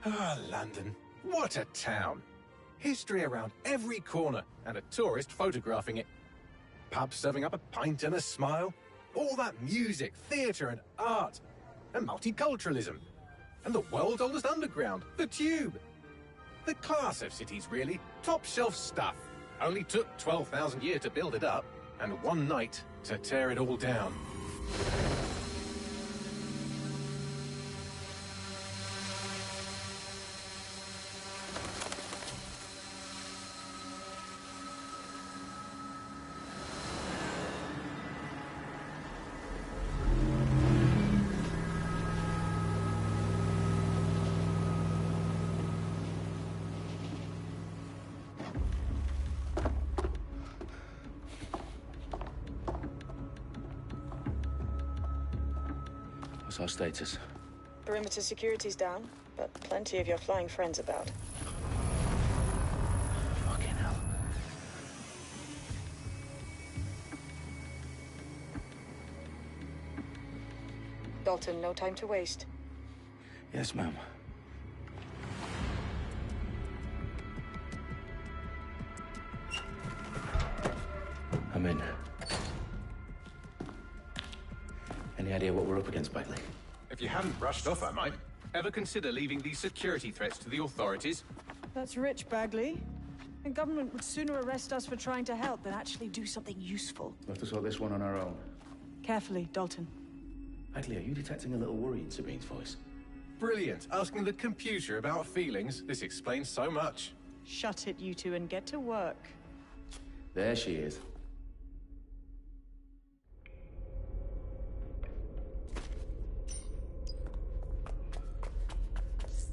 Ah, London. What a town. History around every corner and a tourist photographing it. Pubs serving up a pint and a smile. All that music, theatre and art. And multiculturalism. And the world's oldest underground, the Tube. The class of cities, really. Top shelf stuff. Only took 12,000 years to build it up, and one night to tear it all down. What's our status? Perimeter security's down, but plenty of your flying friends about. Fucking hell. Dalton, no time to waste. Yes, ma'am. I'm in. Any idea what we're up against, Bagley? If you hadn't brushed off, I might. Ever consider leaving these security threats to the authorities? That's rich, Bagley. The government would sooner arrest us for trying to help than actually do something useful. We'll have to sort this one on our own. Carefully, Dalton. Bagley, are you detecting a little worry in Sabine's voice? Brilliant. Asking the computer about feelings. This explains so much. Shut it, you two, and get to work. There she is.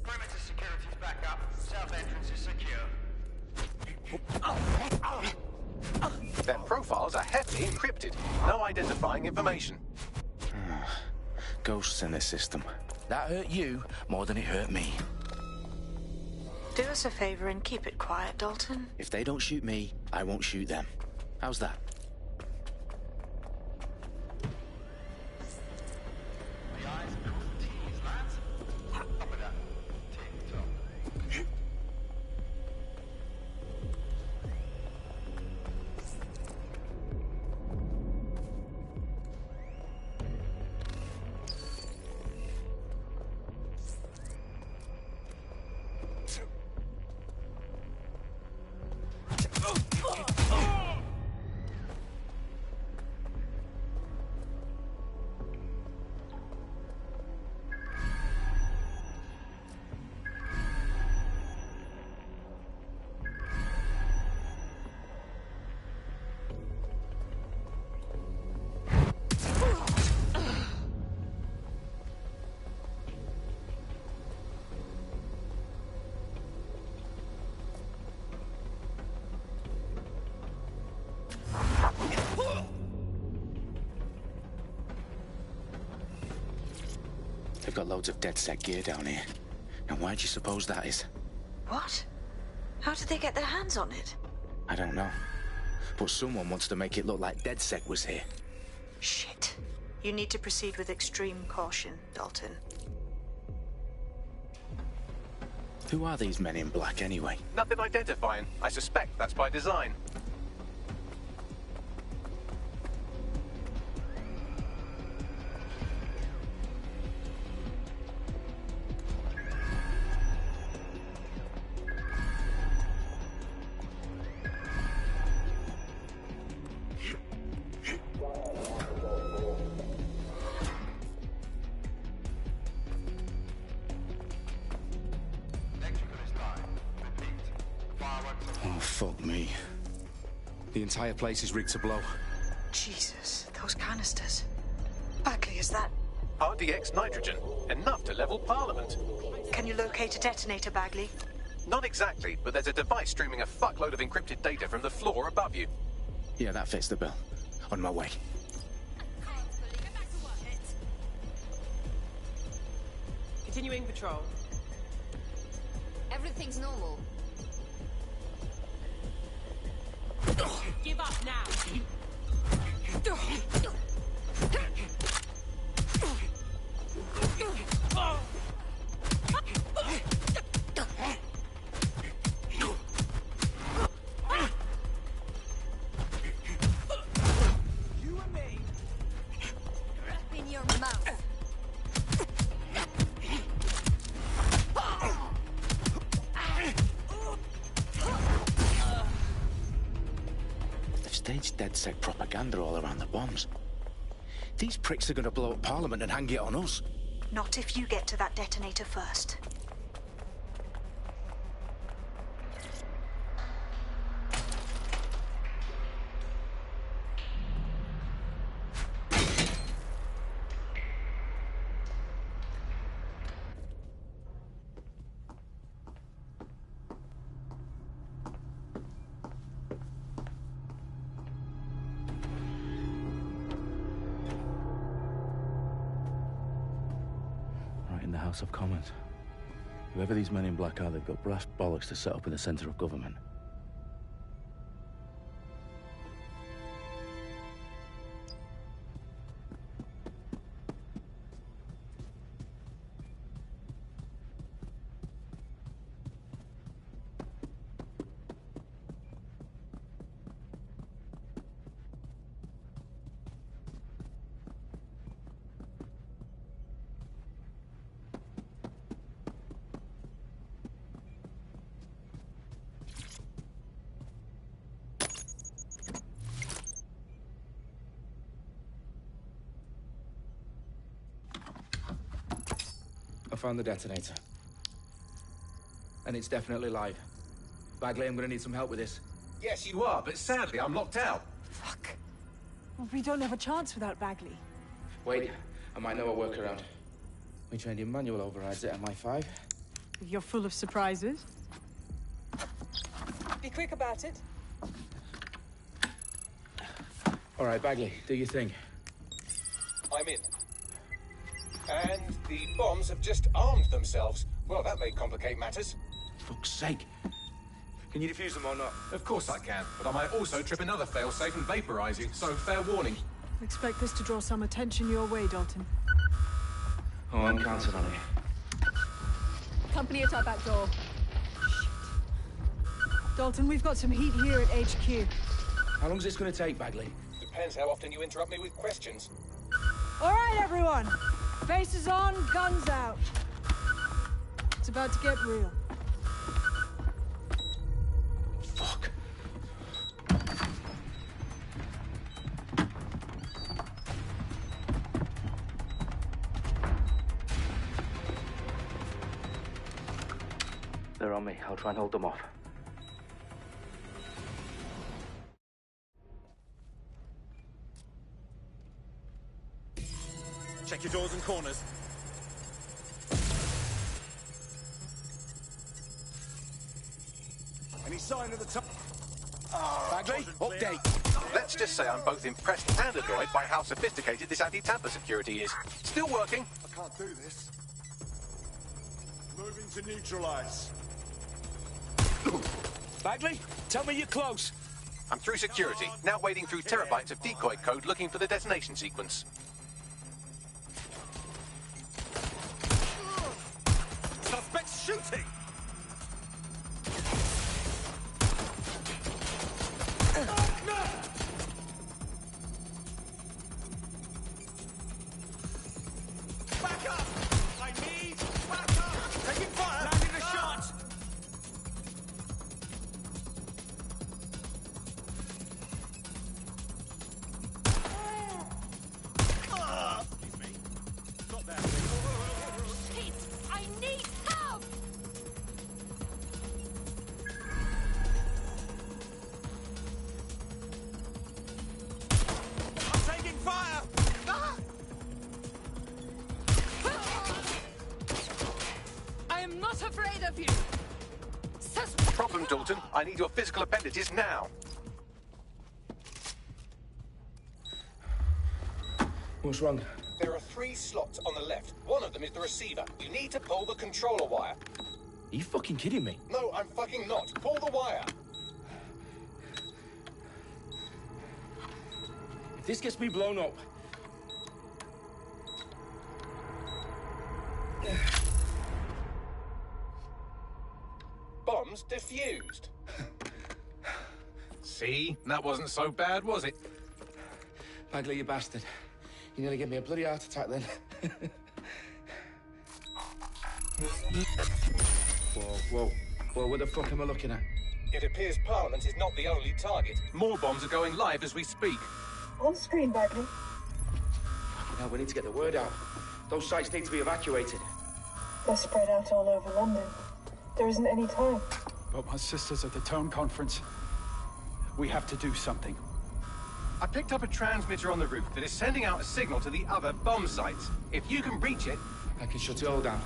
Perimeter security's back up. South entrance is secure. Their profiles are heavily encrypted. No identifying information. Ghosts in this system. That hurt you more than it hurt me. Do us a favor and keep it quiet, Dalton. If they don't shoot me, I won't shoot them. How's that? The eyes cross the T's, lads. Top of that. Tick-tock. They've got loads of DedSec gear down here. Now why do you suppose that is? What? How did they get their hands on it? I don't know. But someone wants to make it look like DedSec was here. Shit. You need to proceed with extreme caution, Dalton. Who are these men in black anyway? Nothing identifying. I suspect that's by design. Electrical is live. Repeat. Fireworks are Oh, fuck me. The entire place is rigged to blow. Jesus, those canisters. Bagley, is that... RDX nitrogen. Enough to level Parliament. Can you locate a detonator, Bagley? Not exactly, but there's a device streaming a fuckload of encrypted data from the floor above you. Yeah, that fits the bill. On my way. Continuing patrol. Everything's normal. Give up now. staged DedSec propaganda all around the bombs. These pricks are gonna blow up Parliament and hang it on us. Not if you get to that detonator first. In the House of Commons. Whoever these men in black are, they've got brass bollocks to set up in the centre of government. I found the detonator. And it's definitely live. Bagley, I'm gonna need some help with this. Yes, you are, but sadly, I'm locked out. Fuck. Well, we don't have a chance without Bagley. Wait, I might know a workaround. We trained in manual overrides at MI5. You're full of surprises. Be quick about it. All right, Bagley, do your thing. I'm in. And the bombs have just armed themselves. Well, that may complicate matters. Fuck's sake. Can you defuse them or not? Of course I can, but I might also trip another failsafe and vaporize you, so fair warning. Expect this to draw some attention your way, Dalton. Oh, I'm counting on it. Company at our back door. Shit. Dalton, we've got some heat here at HQ. How long's this gonna take, Bagley? Depends how often you interrupt me with questions. All right, everyone. Faces on, guns out. It's about to get real. Fuck. They're on me. I'll try and hold them off. Check your doors and corners. Any sign of the top? Bagley, update. Let's just say I'm both impressed and annoyed by how sophisticated this anti-tamper security is. Still working. I can't do this. Moving to neutralize. Bagley, tell me you're close. I'm through security, now wading through terabytes of decoy code looking for the detonation sequence. Suspects shooting! Back up! I need backup! Taking fire! Landing a shot! Excuse me. Not there. Shit! I need help! I'm taking fire! Ah! I am not afraid of you! Problem, Dalton. I need your physical appendages now. What's wrong? There are 3 slots on the left. One of them is the receiver. You need to pull the controller wire. Are you fucking kidding me? No, I'm fucking not. Pull the wire. If this gets me blown up... Bombs defused. See? That wasn't so bad, was it? Bagley, you bastard. You nearly gave me a bloody heart attack then. Whoa, what the fuck am I looking at? It appears Parliament is not the only target. More bombs are going live as we speak. On screen, Bagley. Now we need to get the word out. Those sites need to be evacuated. They're spread out all over London. There isn't any time. But my sister's at the town conference. We have to do something. I picked up a transmitter on the roof that is sending out a signal to the other bomb sites. If you can reach it... I can shut it all down.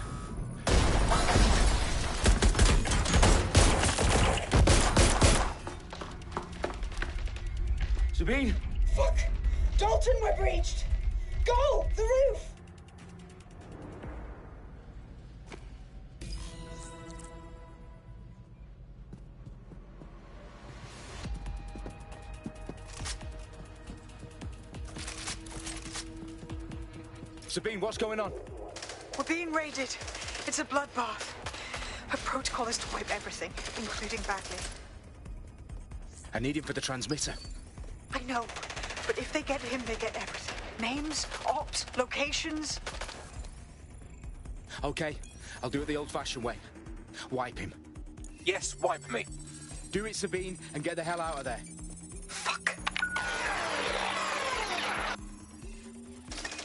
Sabine? Fuck! Dalton, we're breached! Go! The roof! Sabine, what's going on? We're being raided. It's a bloodbath. Her protocol is to wipe everything, including Bagley. I need him for the transmitter. I know, but if they get him, they get everything. Names, ops, locations. Okay, I'll do it the old-fashioned way. Wipe him. Yes, wipe me. Do it, Sabine, and get the hell out of there. Fuck.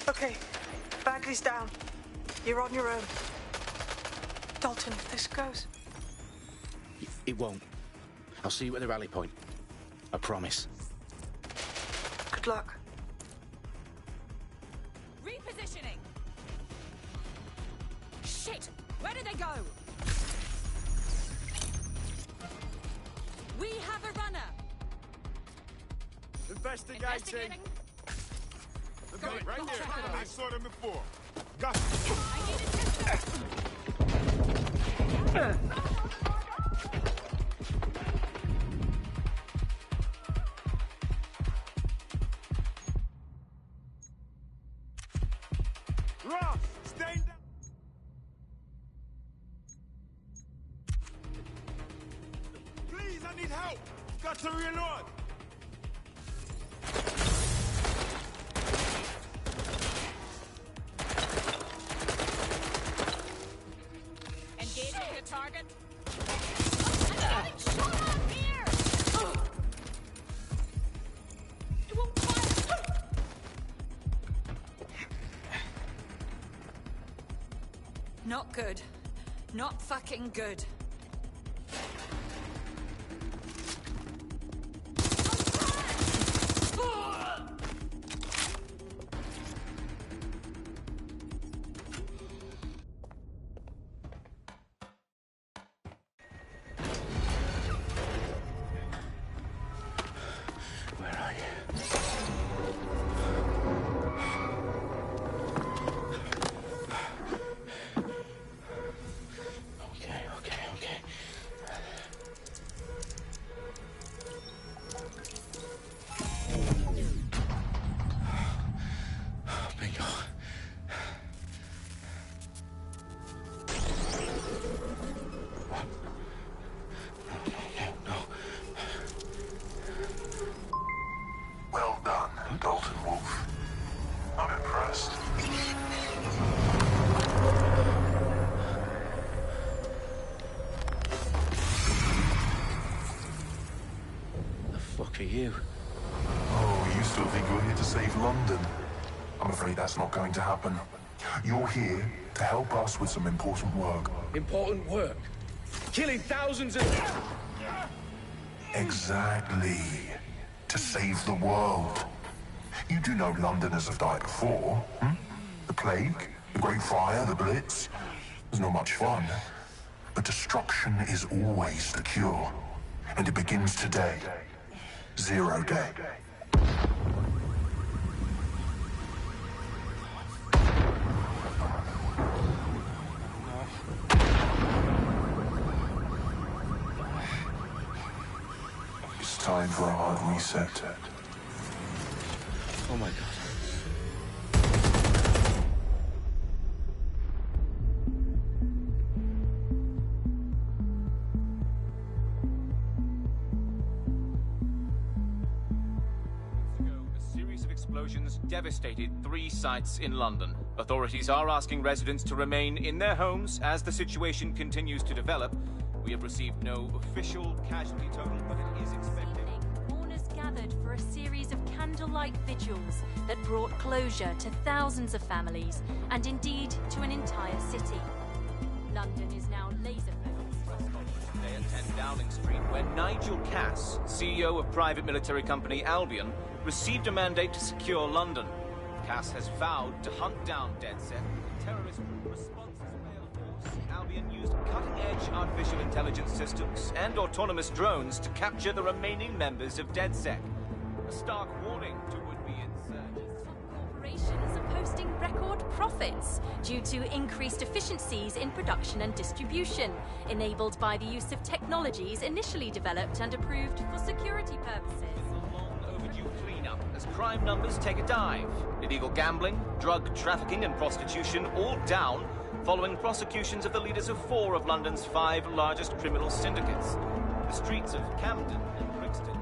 Okay, Bagley's down. You're on your own. Dalton, if this goes... It won't. I'll see you at the rally point. I promise. Good luck. Repositioning. Shit! Where did they go? We have a runner. Investigating. Go, Right go, there. go. I saw them before. Got I need assistance. Ross, stay down. Please, I need help. Got to reload. Engaging the target. I'm getting shot up here. It won't fire. Not good. Not fucking good. Where are you? Okay. Bingo. No. Well done, Dalton Wolf. I'm impressed. The fuck are you? Oh, you still think you're here to save London? I'm afraid that's not going to happen. You're here to help us with some important work. Important work. Killing thousands of... Exactly. To save the world. You do know Londoners have died before, hmm? The plague, the Great Fire, the Blitz. It's not much fun. But destruction is always the cure. And it begins today. 0 day. It's time for a hard reset. Oh my God. A series of explosions devastated 3 sites in London. Authorities are asking residents to remain in their homes as the situation continues to develop, We have received no official casualty total, but it is expected. Mourners gathered for a series of candlelight vigils that brought closure to thousands of families and indeed to an entire city. London is now laser-focused. Today at 10 Downing Street, where Nigel Cass, CEO of private military company Albion, received a mandate to secure London. Cass has vowed to hunt down DedSec. Terrorist response force. Albion used cutting-edge artificial intelligence systems and autonomous drones to capture the remaining members of DedSec. A stark warning to would-be insurgents. Corporations are posting record profits due to increased efficiencies in production and distribution, enabled by the use of technologies initially developed and approved for security purposes. Cleanup as crime numbers take a dive. Illegal gambling, drug trafficking and prostitution all down following prosecutions of the leaders of 4 of London's 5 largest criminal syndicates. The streets of Camden and Brixton.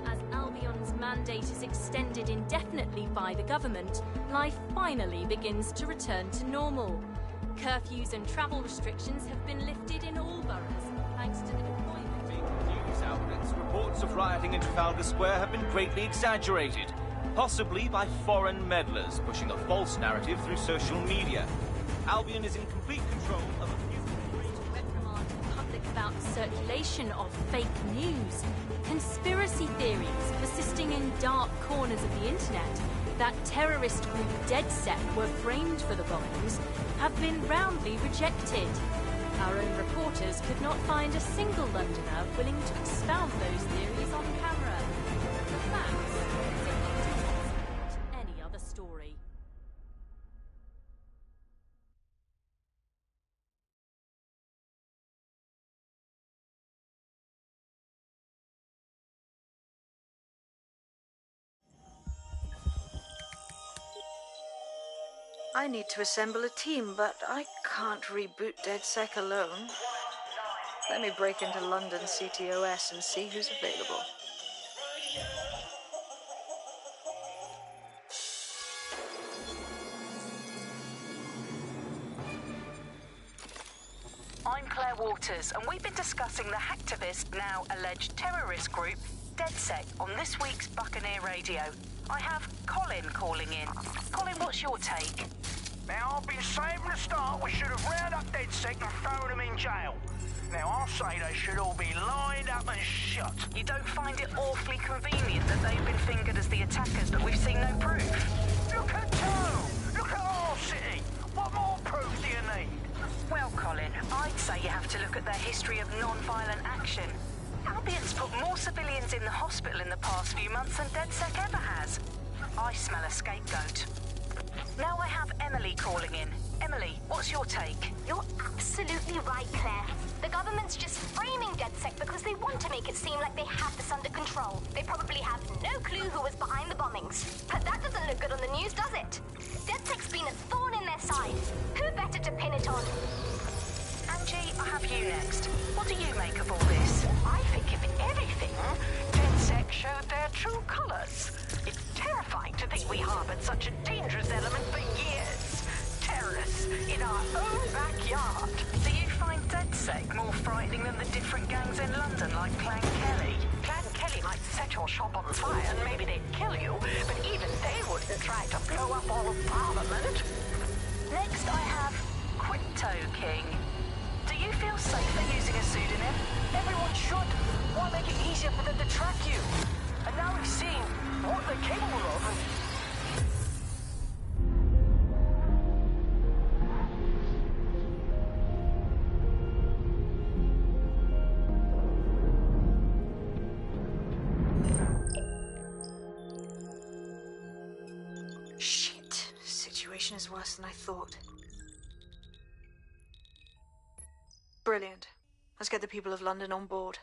As Albion's mandate is extended indefinitely by the government, life finally begins to return to normal. Curfews and travel restrictions have been lifted in all boroughs thanks to the deployment. News outlets, reports of rioting in Trafalgar Square have been greatly exaggerated, possibly by foreign meddlers pushing a false narrative through social media. Albion is in complete control of a few reprimand the public about the circulation of fake news, conspiracy theories persisting in dark corners of the internet that terrorist group DedSec were framed for the bombings have been roundly rejected. Our own reporters could not find a single Londoner willing to expound those theories on camera. The facts simply do not support any other story. I need to assemble a team, but I can't reboot DedSec alone. Let me break into London CTOS and see who's available. I'm Claire Waters, and we've been discussing the hacktivist, now alleged terrorist group, DedSec, on this week's Buccaneer Radio. I have Colin calling in. Colin, what's your take? Now, I've been saying from the start we should have rounded up DedSec and thrown them in jail. Now, I'll say they should all be lined up and shot. You don't find it awfully convenient that they've been fingered as the attackers, but we've seen no proof? Look at Town! Look at our city! What more proof do you need? Well, Colin, I'd say you have to look at their history of non-violent action. Albion's put more civilians in the hospital in the past few months than DedSec ever has. I smell a scapegoat. Now I have Emily calling in. Emily, what's your take? You're absolutely right, Claire. The government's just framing DedSec because they want to make it seem like they have this under control. They probably have no clue who was behind the bombings. But that doesn't look good on the news, does it? DedSec's been a thorn in their side. Who better to pin it on? Angie, I have you next. What do you make of all this? I think if anything, DedSec showed their true colors. It's terrifying to think we harbored such a dangerous element for years. Terrorists in our own backyard. Do you find DedSec more frightening than the different gangs in London, like Clan Kelly? Clan Kelly might set your shop on fire and maybe they'd kill you, but even they wouldn't try to blow up all of Parliament. Next I have Crypto King. Do you feel safer using a pseudonym? Everyone should. Why make it easier for them to track you? And now we've seen what they're capable of. Shit. Situation is worse than I thought. Brilliant. Let's get the people of London on board.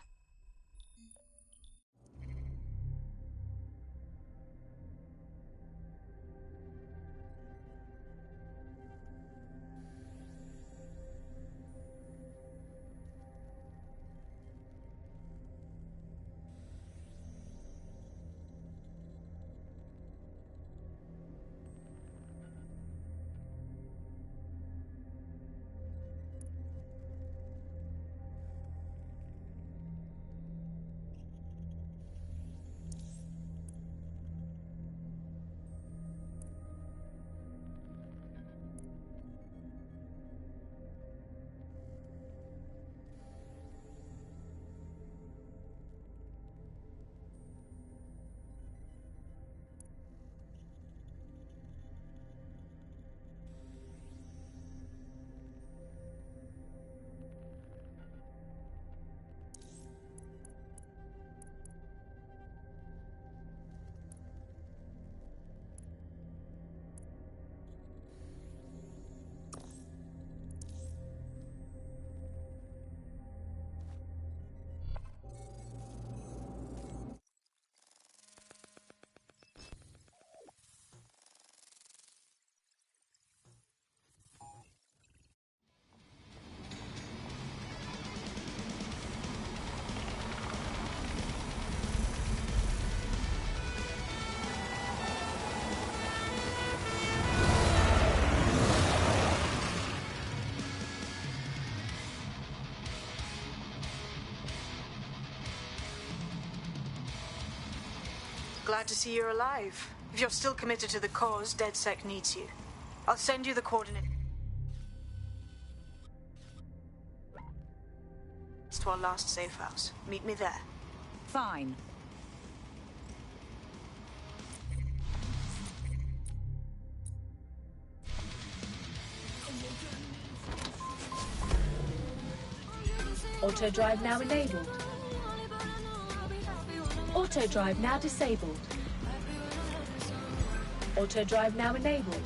Glad to see you're alive. If you're still committed to the cause, DedSec needs you. I'll send you the coordinates to our last safe house. Meet me there. Fine. Auto drive now enabled. Auto drive now disabled. Auto drive now enabled.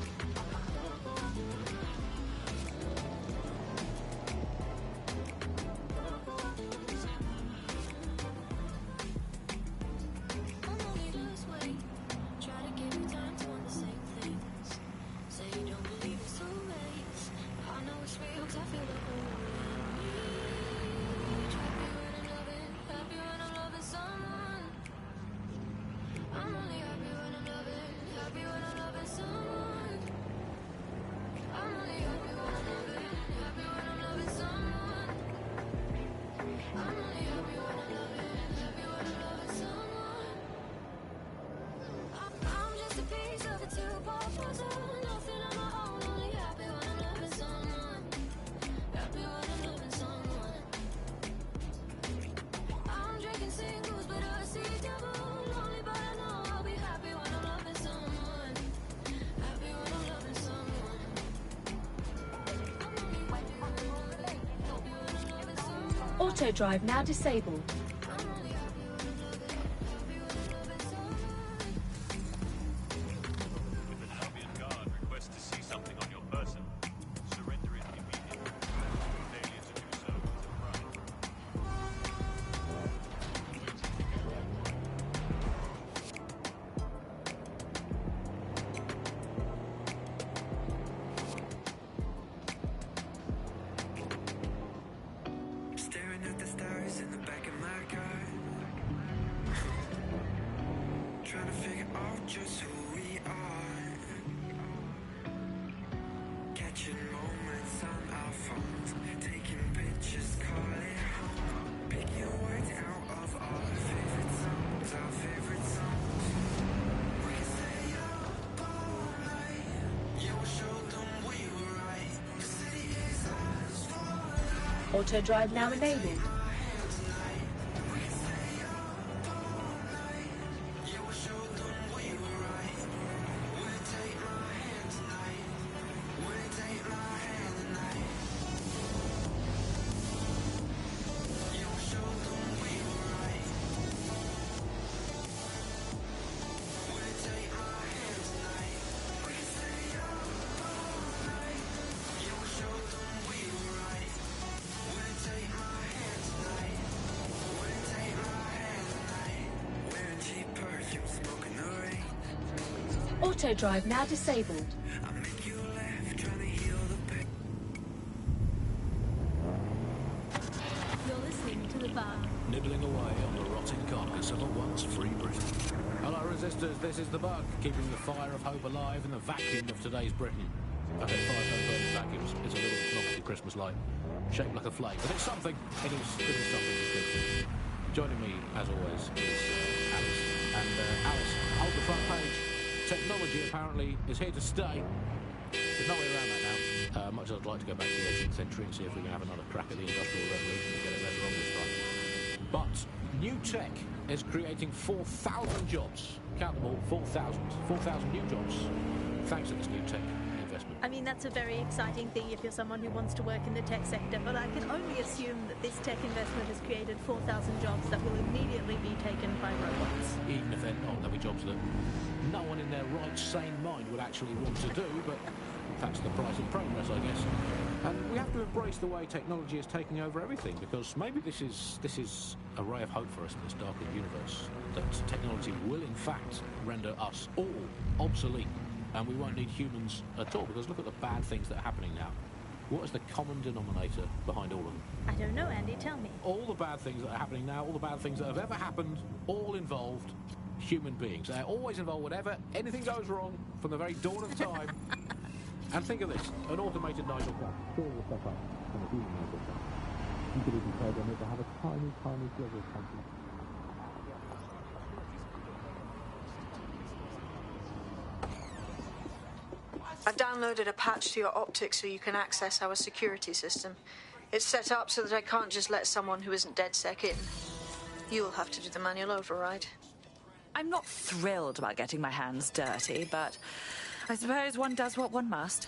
Auto drive now disabled. Auto drive now enabled. Auto drive now disabled. You're listening to the bar. Nibbling away on the rotting carcass of a once free Britain. Hello, resistors. This is the Bug, keeping the fire of hope alive in the vacuum of today's Britain. Okay, fire don't burn in vacuums. It's a little novelty Christmas light, shaped like a flame, but it's something. It is something. It's good. Joining me, as always, is Alice. And Alice, hold the front page. Technology apparently is here to stay. There's no way around that now. Much as I'd like to go back to the 18th century and see if we can have another crack at the Industrial Revolution and get it less wrong this time. But new tech is creating 4,000 jobs. Count them all, 4,000. 4,000 new jobs thanks to this new tech investment. I mean, that's a very exciting thing if you're someone who wants to work in the tech sector, but I can only assume that this tech investment has created 4,000 jobs that will immediately be taken by robots. Even if they're not, there'll be jobs that no one in their right, sane mind would actually want to do, but that's the price of progress, I guess. And we have to embrace the way technology is taking over everything, because maybe this is a ray of hope for us in this darkened universe, that technology will in fact render us all obsolete, and we won't need humans at all, because look at the bad things that are happening now. What is the common denominator behind all of them? I don't know, Andy, tell me. All the bad things that are happening now, all the bad things that have ever happened, all involved human beings. They're always involved whenever anything goes wrong from the very dawn of time. And think of this, an automated Nigel Craft. Filling the stuff up from a human Nigel Craft. You could even program it to have a tiny sliver of conflict. I've downloaded a patch to your optic so you can access our security system. It's set up so that I can't just let someone who isn't DedSec in. You'll have to do the manual override. I'm not thrilled about getting my hands dirty, but I suppose one does what one must.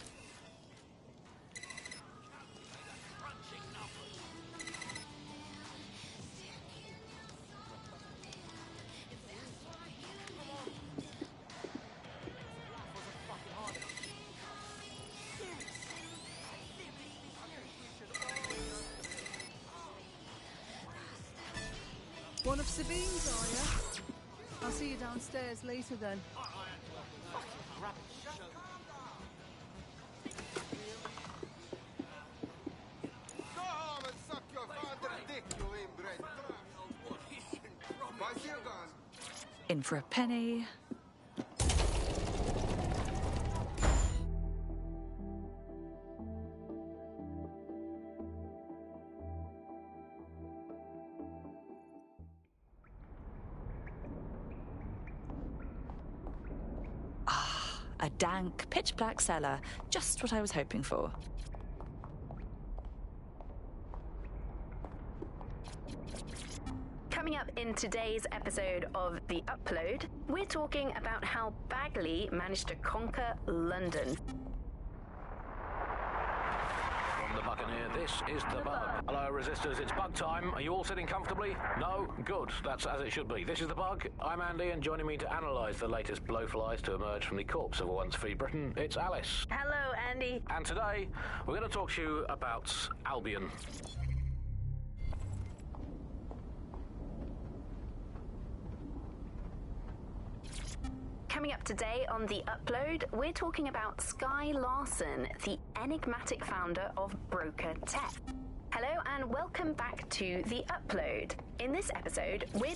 One of Sabine's, are you? I'll see you downstairs later then. In for a penny. A dank, pitch-black cellar. Just what I was hoping for. Coming up in today's episode of The Upload, we're talking about how Bagley managed to conquer London. From the Buccaneer, this is The Bug. Hello, Resistors, it's bug time. Are you all sitting comfortably? No? Good. That's as it should be. This is The Bug. I'm Andy, and joining me to analyse the latest blowflies to emerge from the corpse of a once-free Britain, it's Alice. Hello, Andy. And today, we're going to talk to you about Albion. Coming up today on The Upload, we're talking about Sky Larson, the enigmatic founder of Broker Tech. Hello and welcome back to The Upload. In this episode, we're...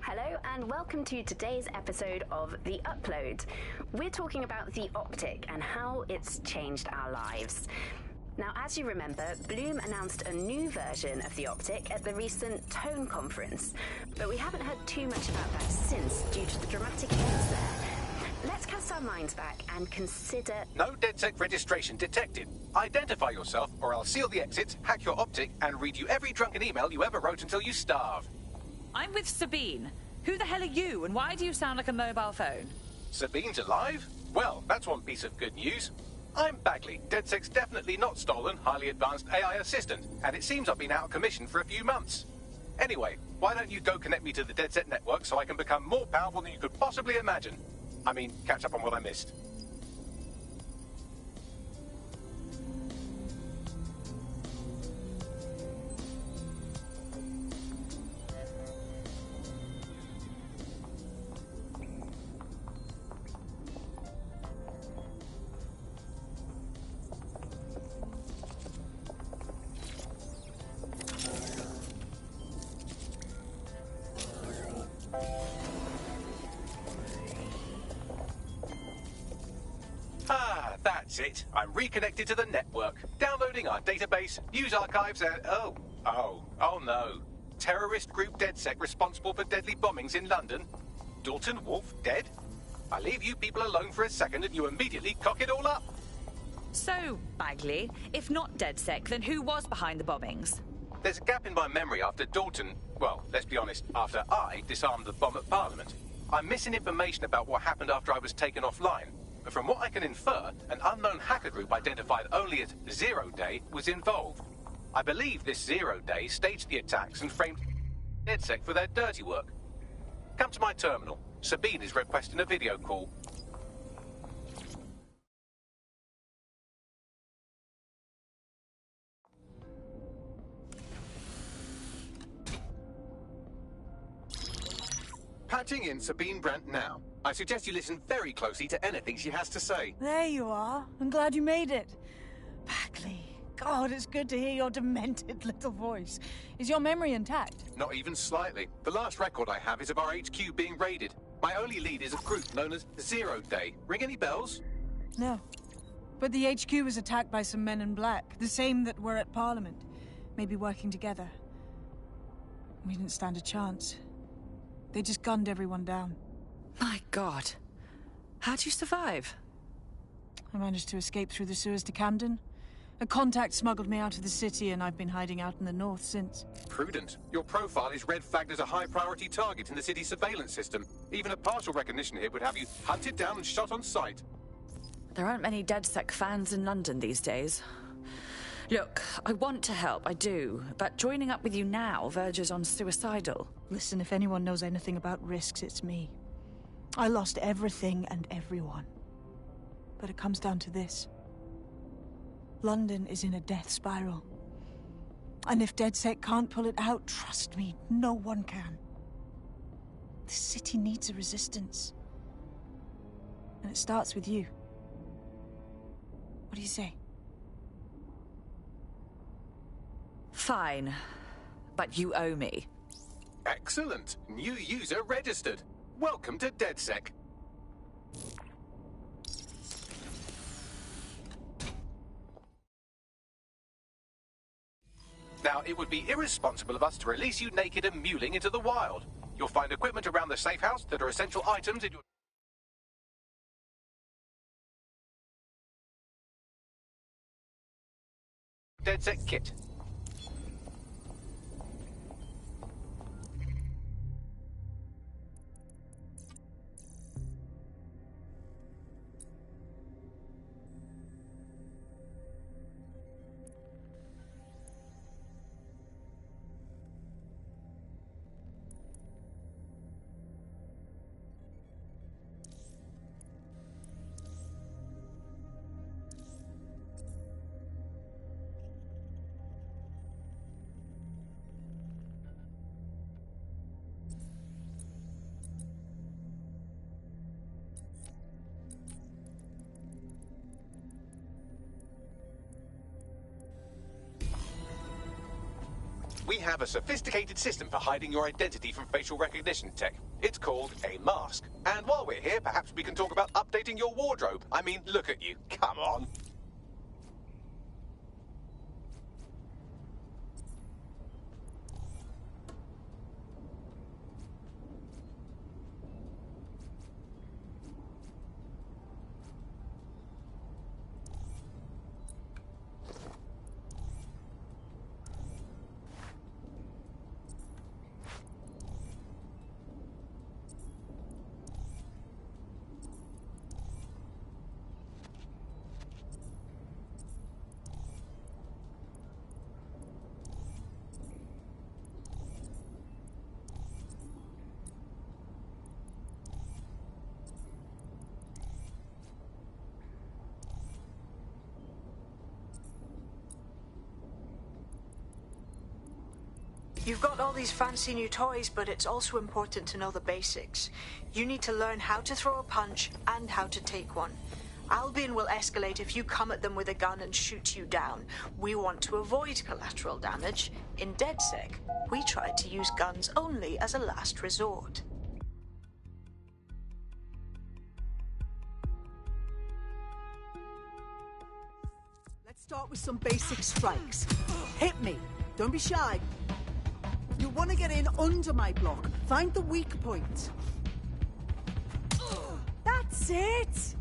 Hello and welcome to today's episode of The Upload. We're talking about the optic and how it's changed our lives. Now, as you remember, Bloom announced a new version of the optic at the recent Tone conference, but we haven't heard too much about that since due to the dramatic events there. Let's cast our minds back and consider... No DedSec registration detected. Identify yourself or I'll seal the exits, hack your optic, and read you every drunken email you ever wrote until you starve. I'm with Sabine. Who the hell are you, and why do you sound like a mobile phone? Sabine's alive? Well, that's one piece of good news. I'm Bagley, DedSec's definitely not stolen, highly advanced AI assistant, and it seems I've been out of commission for a few months. Anyway, why don't you go connect me to the DedSec network so I can become more powerful than you could possibly imagine? I mean, catch up on what I missed. That's it. I'm reconnected to the network, downloading our database, news archives, and oh no. Terrorist group DedSec responsible for deadly bombings in London. Dalton Wolfe dead? I leave you people alone for a second and you immediately cock it all up. So, Bagley, if not DedSec, then who was behind the bombings? There's a gap in my memory after Dalton, well, let's be honest, after I disarmed the bomb at Parliament. I'm missing information about what happened after I was taken offline. But from what I can infer, an unknown hacker group identified only as Zero Day was involved. I believe this Zero Day staged the attacks and framed DedSec for their dirty work. Come to my terminal. Sabine is requesting a video call. Patching in Sabine Brandt now. I suggest you listen very closely to anything she has to say. There you are. I'm glad you made it. Bagley, God, it's good to hear your demented little voice. Is your memory intact? Not even slightly. The last record I have is of our HQ being raided. My only lead is a group known as Zero Day. Ring any bells? No. But the HQ was attacked by some men in black, the same that were at Parliament. Maybe working together. We didn't stand a chance. They just gunned everyone down. My God. How'd you survive? I managed to escape through the sewers to Camden. A contact smuggled me out of the city, and I've been hiding out in the north since. Prudent. Your profile is red flagged as a high-priority target in the city's surveillance system. Even a partial recognition hit would have you hunted down and shot on sight. There aren't many DedSec fans in London these days. Look, I want to help, I do, but joining up with you now verges on suicidal. Listen, if anyone knows anything about risks, it's me. I lost everything and everyone. But it comes down to this. London is in a death spiral. And if DedSec can't pull it out, trust me, no one can. The city needs a resistance. And it starts with you. What do you say? Fine, but you owe me. Excellent. New user registered. Welcome to DedSec. Now, it would be irresponsible of us to release you naked and mewling into the wild. You'll find equipment around the safe house that are essential items in your... DedSec kit. We have a sophisticated system for hiding your identity from facial recognition tech. It's called a mask. And while we're here, perhaps we can talk about updating your wardrobe. I mean, look at you. Come on. You've got all these fancy new toys, but it's also important to know the basics. You need to learn how to throw a punch and how to take one. Albion will escalate if you come at them with a gun and shoot you down. We want to avoid collateral damage. In DedSec, we try to use guns only as a last resort. Let's start with some basic strikes. Hit me. Don't be shy. You want to get in under my block. Find the weak point. That's it!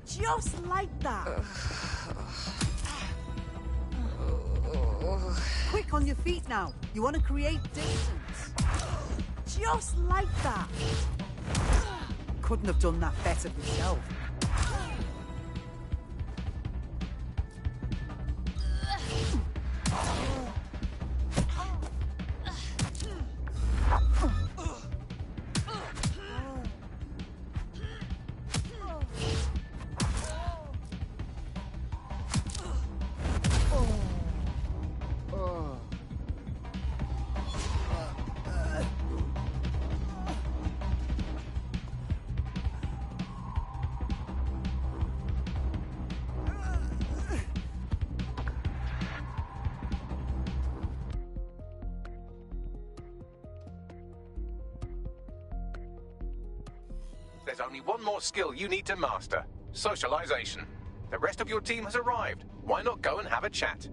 Just like that. Quick on your feet now. You want to create distance. Just like that. Couldn't have done that better yourself. there's only one more skill you need to master. Socialization. The rest of your team has arrived. Why not go and have a chat?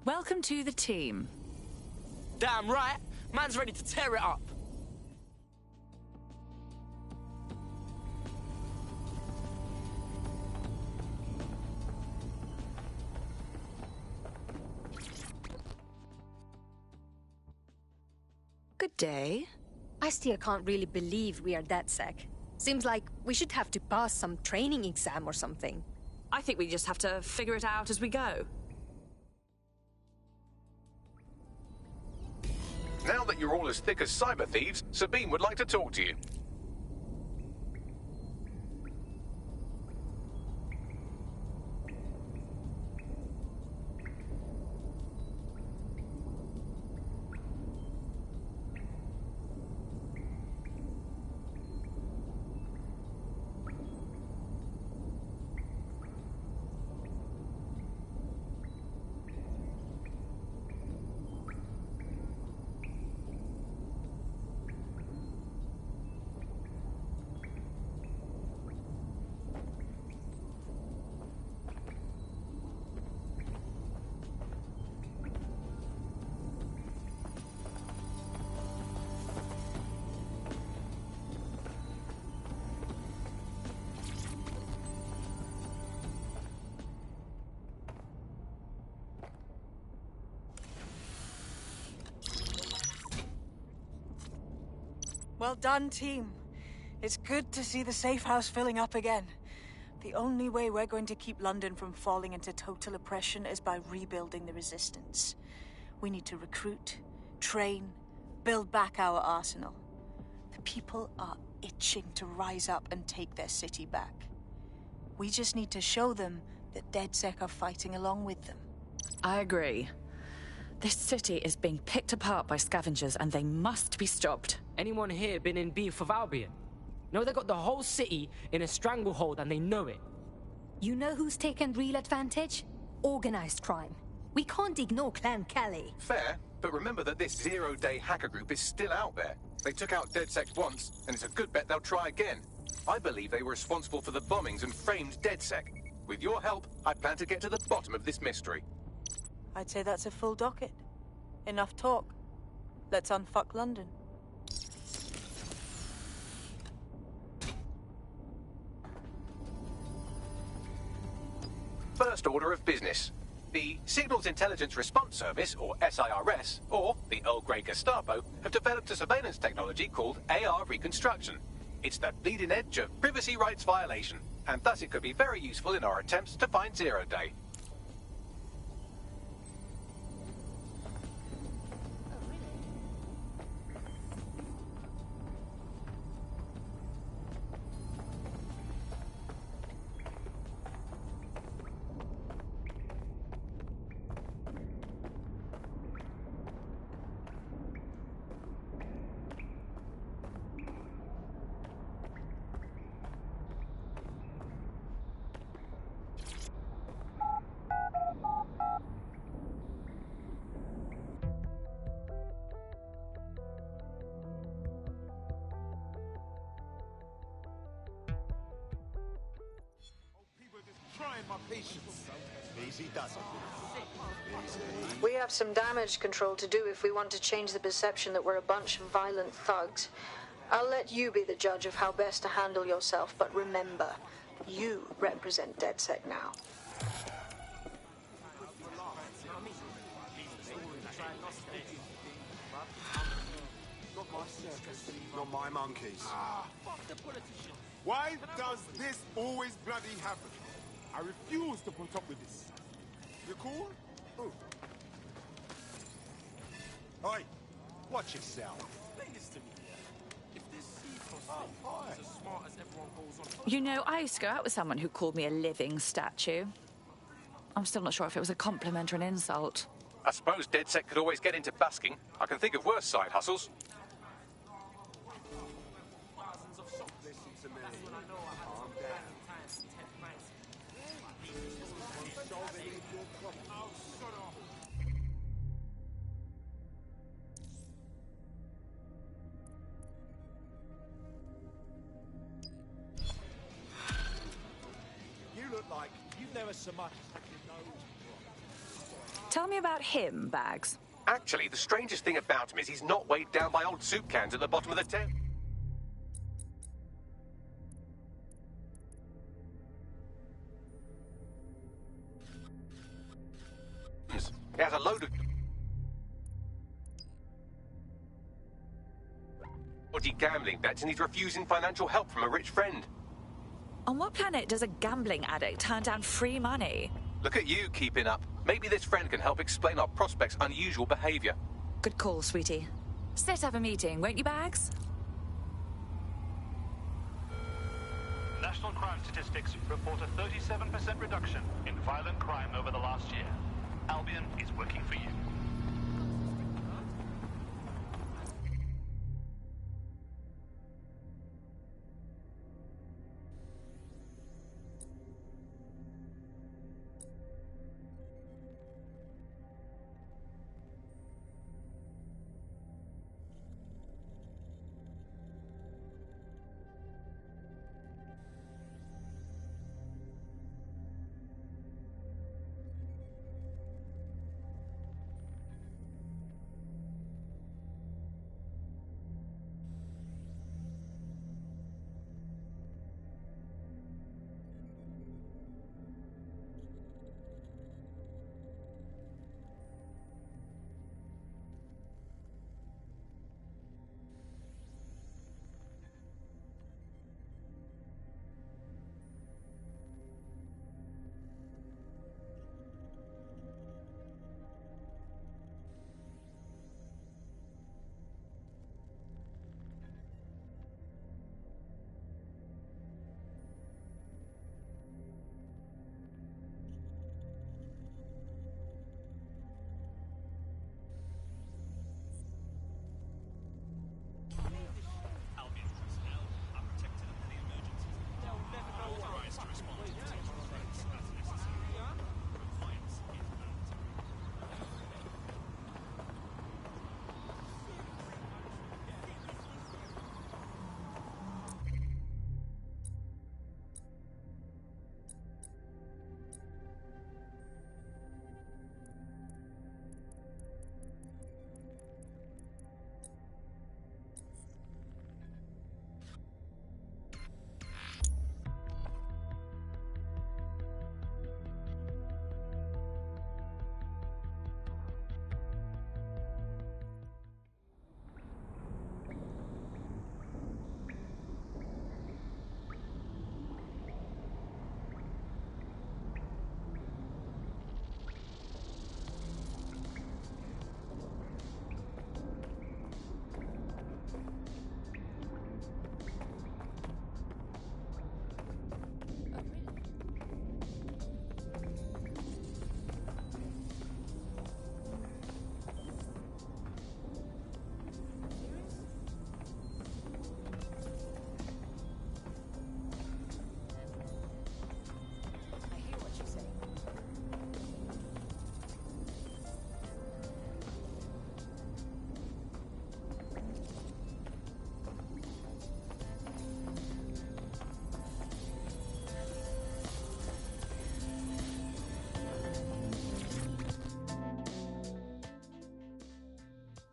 Welcome to the team. Damn right. Man's ready to tear it up. Good day. I still can't really believe we are DedSec. Seems like we should have to pass some training exam or something. I think we just have to figure it out as we go. Now that you're all as thick as cyber thieves, Sabine would like to talk to you. Well done, team. It's good to see the safe house filling up again. The only way we're going to keep London from falling into total oppression is by rebuilding the resistance. We need to recruit, train, build back our arsenal. The people are itching to rise up and take their city back. We just need to show them that DedSec are fighting along with them. I agree. This city is being picked apart by scavengers and they must be stopped. Anyone here been in beef with Albion? No, they got the whole city in a stranglehold and they know it. You know who's taken real advantage? Organized crime. We can't ignore Clan Kelly. Fair, but remember that this zero-day hacker group is still out there. They took out DedSec once, and it's a good bet they'll try again. I believe they were responsible for the bombings and framed DedSec. With your help, I plan to get to the bottom of this mystery. I'd say that's a full docket. Enough talk. Let's unfuck London. First order of business. The Signals Intelligence Response Service, or SIRS, or the Earl Grey Gestapo, have developed a surveillance technology called AR Reconstruction. It's the bleeding edge of privacy rights violation, and thus it could be very useful in our attempts to find Zero Day. We have some damage control to do if we want to change the perception that we're a bunch of violent thugs. I'll let you be the judge of how best to handle yourself, but remember, you represent DedSec now. Not my circus, not my monkeys. Why does this always bloody happen? I refuse to put up with this. You cool? Ooh. Oi, watch yourself. You know, I used to go out with someone who called me a living statue. I'm still not sure if it was a compliment or an insult. I suppose DedSec could always get into busking. I can think of worse side hustles. You look like you've never so much as had your nose. Tell me about him, Bags. Actually, the strangest thing about him is he's not weighed down by old soup cans at the bottom of the tent. He has a load of dodgy gambling bets and he's refusing financial help from a rich friend. On what planet does a gambling addict turn down free money? Look at you keeping up. Maybe this friend can help explain our prospect's unusual behavior. Good call, sweetie. Set up a meeting, won't you, Bags? National crime statistics report a 37% reduction in violent crime over the last year. Albion is working for you.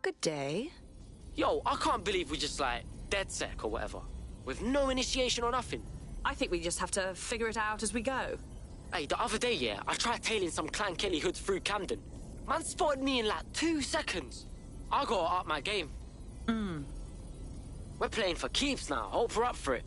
Good day. Yo, I can't believe we just, like, dead sec or whatever. With no initiation or nothing. I think we just have to figure it out as we go. Hey, the other day, yeah, I tried tailing some Clan Kelly hoods through Camden. Man spotted me in, like, 2 seconds. I gotta up my game. We're playing for keeps now. Hope we're up for it.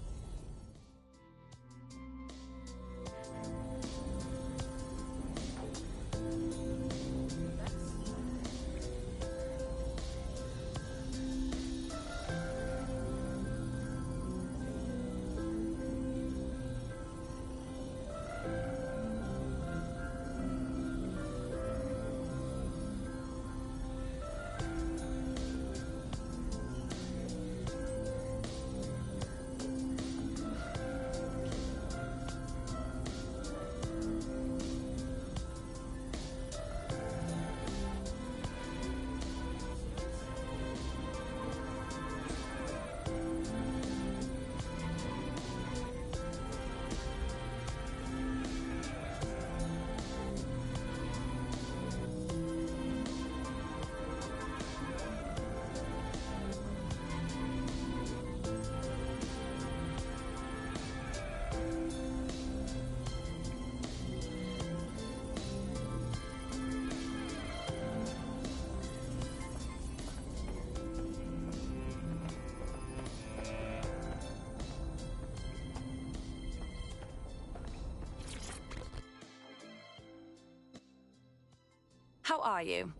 are you?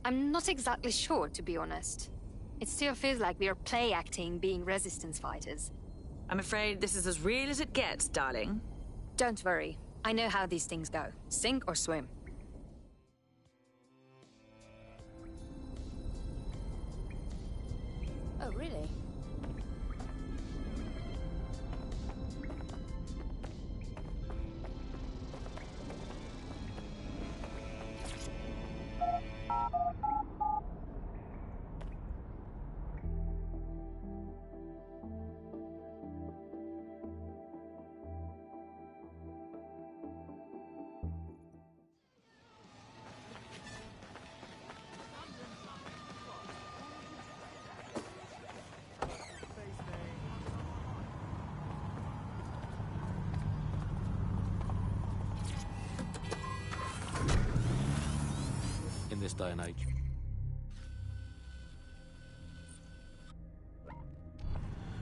I'm not exactly sure, to be honest. It still feels like we are play acting being resistance fighters. I'm afraid this is as real as it gets, darling. Don't worry. I know how these things go. Sink or swim. Oh, really? In this day and age.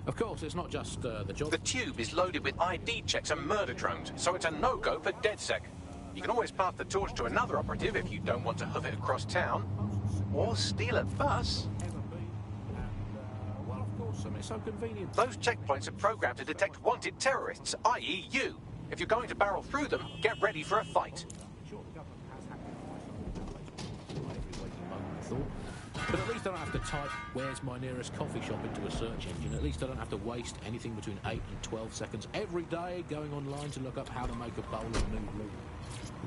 Of course, it's not just the job. The tube is loaded with ID checks and murder drones, so it's a no-go for DedSec. You can always pass the torch to another operative if you don't want to hoof it across town. Or steal a bus. Well, of course, it's so convenient. Those checkpoints are programmed to detect wanted terrorists, i.e. you. If you're going to barrel through them, get ready for a fight. But at least I don't have to type "where's my nearest coffee shop" into a search engine. At least I don't have to waste anything between 8 and 12 seconds every day going online to look up how to make a bowl of noodles.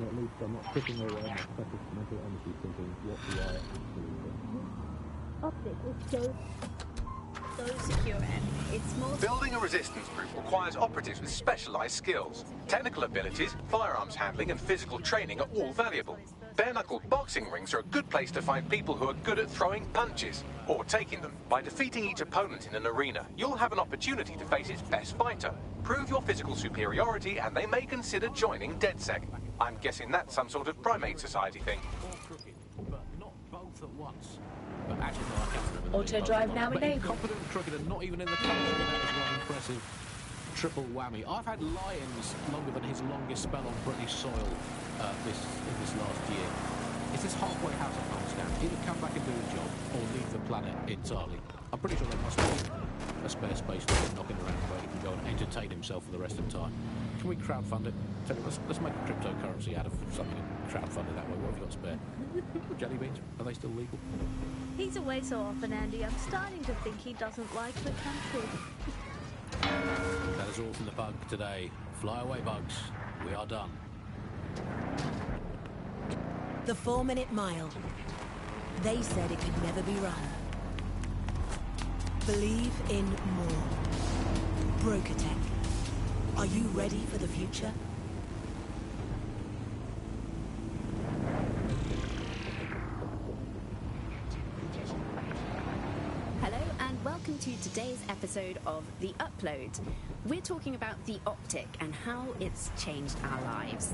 At least I'm not sitting there with my precious mental energy thinking, what do I actually do? Optic is so secure, and it's more... Building a resistance group requires operatives with specialised skills. Technical abilities, firearms handling and physical training are all valuable. Bare-knuckle boxing rings are a good place to find people who are good at throwing punches, or taking them. By defeating each opponent in an arena, you'll have an opportunity to face its best fighter. Prove your physical superiority and they may consider joining DedSec. I'm guessing that's some sort of primate society thing. But not both at once. But actually, no, I can't remember. Auto drive now enabled. Incompetent and crooked and not even in the country. That is one impressive triple whammy. I've had Lyons longer than his longest spell on British soil in this last year. It's this halfway house I can't stand. Either come back and do a job or leave the planet entirely. I'm pretty sure there must be a spare space station knocking around where he can go and entertain himself for the rest of the time. Can we crowdfund it? Tell you, let's make a cryptocurrency out of something and crowdfund it that way. What have you got spare? Jelly beans? Are they still legal? He's away so often, Andy. I'm starting to think he doesn't like the country. That is all from the bug today. Fly away, bugs. We are done. The 4-minute mile. They said it could never be run. Believe in more. Brokertech. Are you ready for the future? Hello and welcome to today's episode of The Upload. We're talking about the Optic and how it's changed our lives.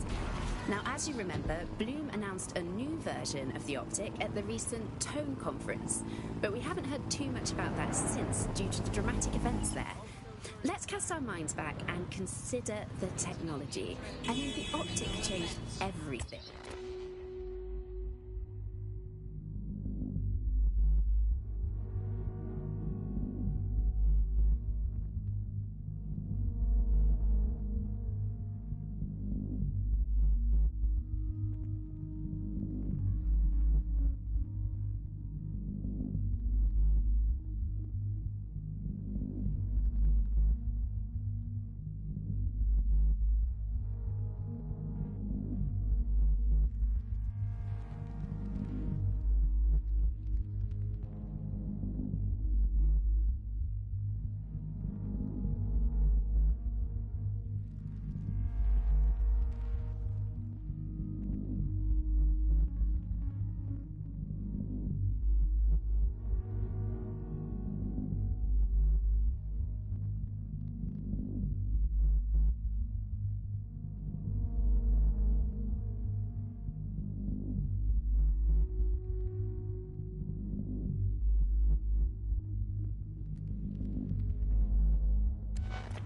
Now, as you remember, Bloom announced a new version of the Optic at the recent Tone conference, but we haven't heard too much about that since due to the dramatic events there. Let's cast our minds back and consider the technology. I mean, the Optic changed everything.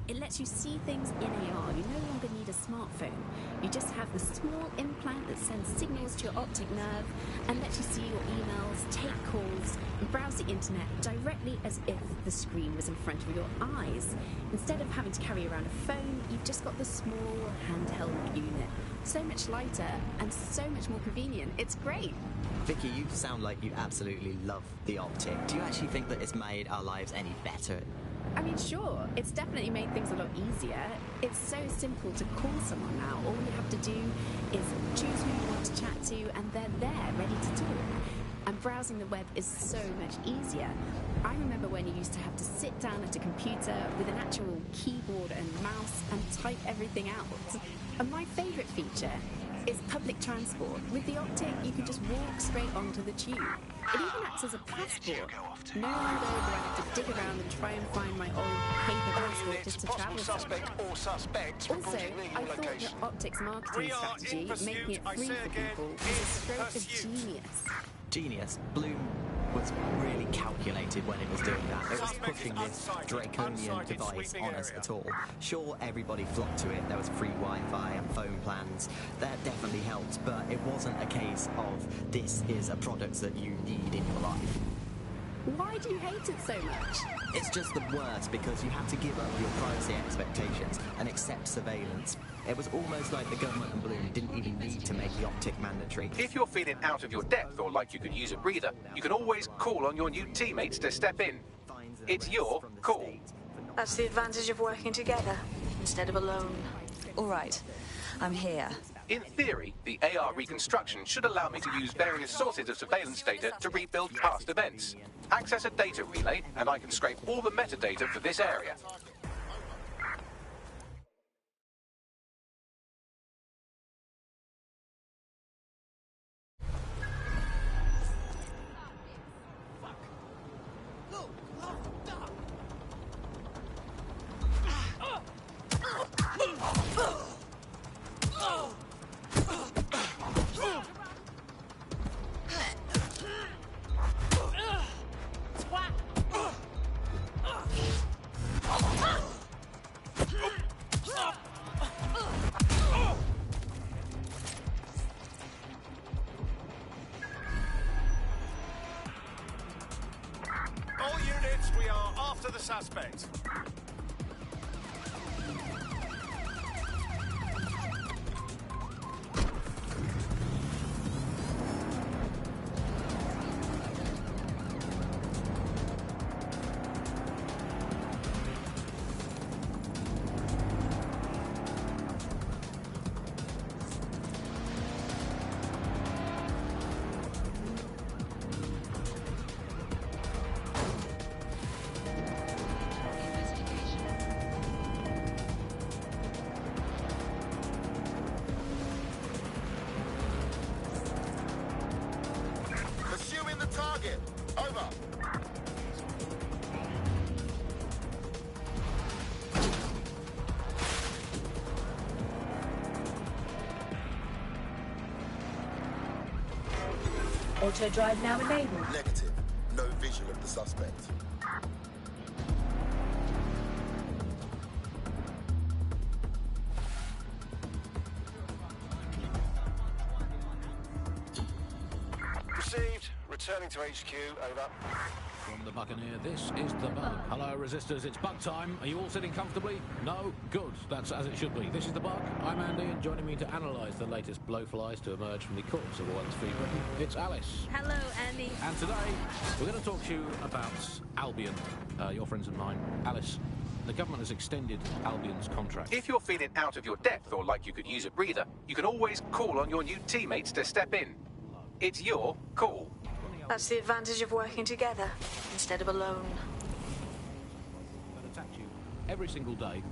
It lets you see things in AR. You no longer need a smartphone. You just have the small implant that sends signals to your optic nerve and lets you see your emails, take calls, and browse the internet directly as if the screen was in front of your eyes. Instead of having to carry around a phone, you've just got the small handheld unit. So much lighter and so much more convenient. It's great. Vicky, you sound like you absolutely love the optic. Do you actually think that it's made our lives any better? I mean, sure, it's definitely made things a lot easier. It's so simple to call someone now. All you have to do is choose who you want to chat to, and they're there, ready to talk. And browsing the web is so much easier. I remember when you used to have to sit down at a computer with an actual keyboard and mouse and type everything out. And my favourite feature is public transport. With the optic, you can just walk straight onto the tube. It even acts as a passport. No longer do I have to dig around and try and find my old paper passport just to travel from. Also, I thought that Optic's marketing strategy, making it free for people, was a stroke of genius. Genius. Bloom was really calculated when it was doing that. It was pushing this draconian device on us at all. Sure, everybody flocked to it. There was free Wi-Fi and phone plans. That definitely helped, but it wasn't a case of this is a product that you need in your life. Why do you hate it so much? It's just the worst because you have to give up your privacy expectations and accept surveillance. It was almost like the government and Bloom didn't even need to make the optic mandatory. If you're feeling out of your depth or like you could use a breather, you can always call on your new teammates to step in. It's your call. That's the advantage of working together instead of alone. All right, I'm here. In theory, the AR reconstruction should allow me to use various sources of surveillance data to rebuild past events. Access a data relay, and I can scrape all the metadata for this area. All units, we are after the suspect. Target. Over. Auto drive now enabled. Negative. No visual of the suspect. Received. Returning to HQ. Over. From the Buccaneer, this is the Bug. Hello, Resistors, it's Bug time. Are you all sitting comfortably? No? Good. That's as it should be. This is the Bug. I'm Andy, and joining me to analyse the latest blowflies to emerge from the courts of once free Britain, it's Alice. Hello, Andy. And today, we're going to talk to you about Albion, your friends and mine. Alice, the government has extended Albion's contract. If you're feeling out of your depth or like you could use a breather, you can always call on your new teammates to step in. It's your call. That's the advantage of working together instead of alone. That attacked you every single day,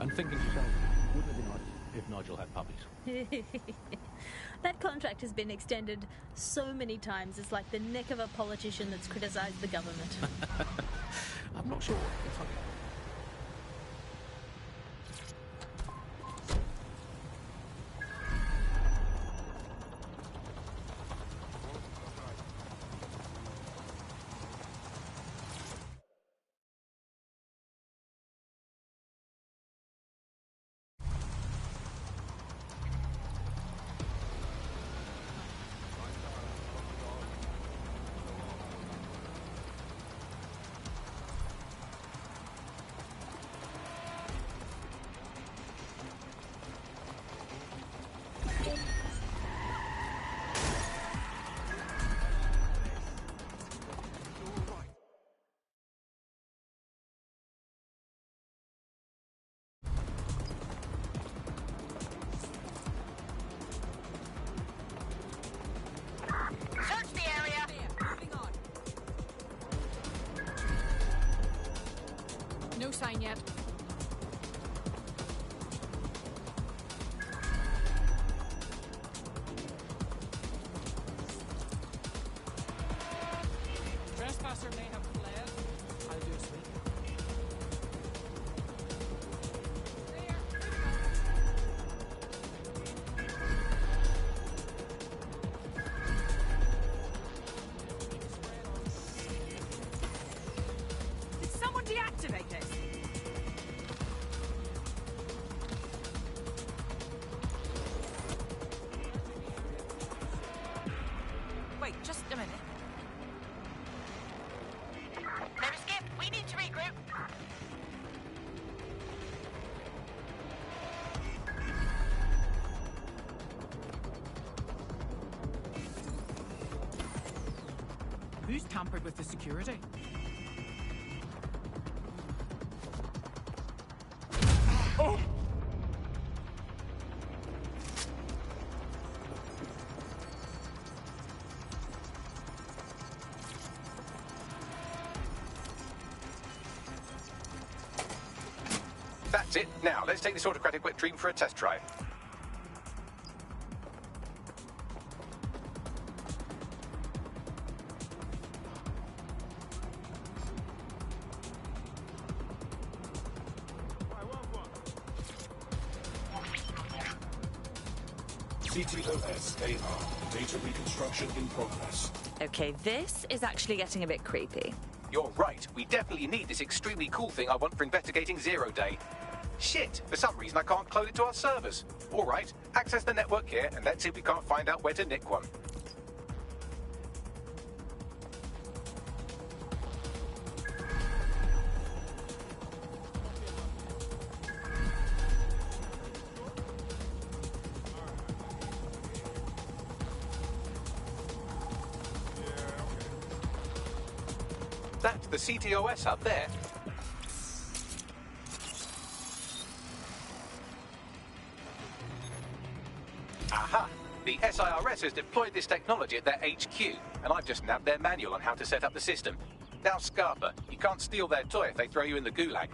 and thinking to yourself, wouldn't it be nice if Nigel had puppies? That contract has been extended so many times, it's like the neck of a politician that's criticised the government. I'm not sure if I... No sign yet. Trespasser may have fled. I'll do a sweep. Did someone deactivate this? Wait, just a minute. There's a skip. We need to regroup. Who's tampered with the security? Oh! That's it. Now, let's take this autocratic wet dream for a test drive. CTOS AR. Data reconstruction in progress. Okay, this is actually getting a bit creepy. You're right. We definitely need this extremely cool thing I want for investigating Zero Day. Shit! For some reason I can't clone it to our servers. All right, access the network here and let's see if we can't find out where to nick one. That's the CTOS up there. Aha! The SIRS has deployed this technology at their HQ, and I've just nabbed their manual on how to set up the system. Now, Scarpa, you can't steal their toy if they throw you in the gulag.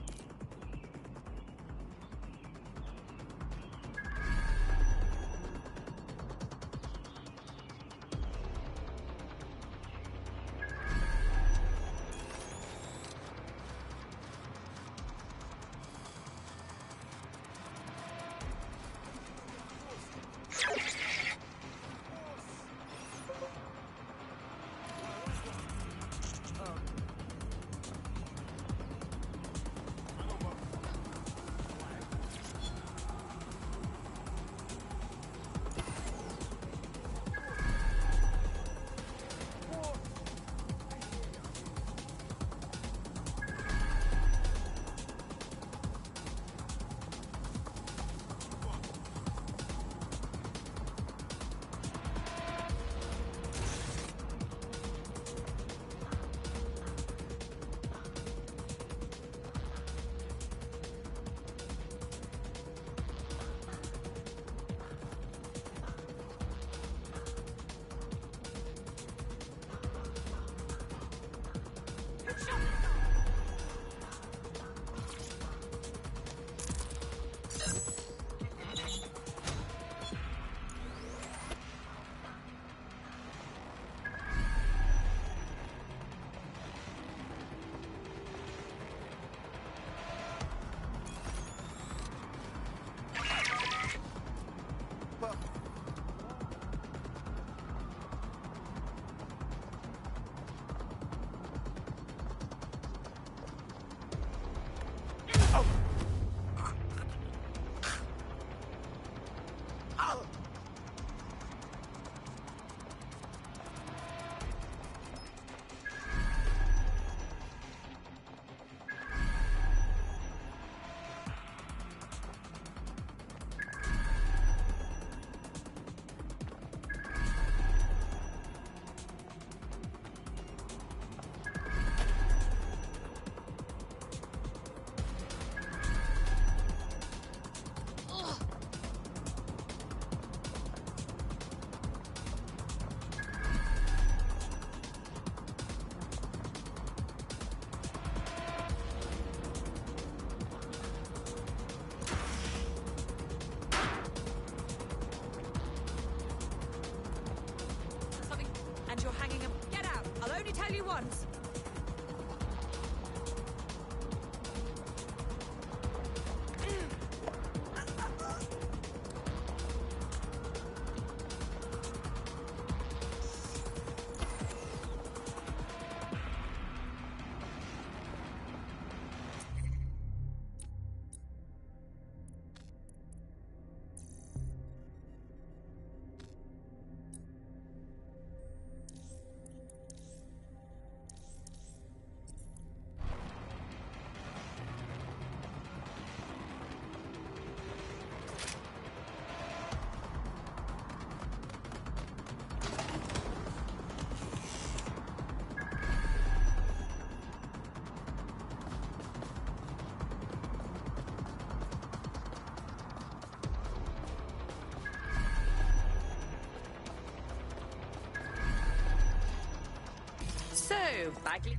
ones! So, Bagley.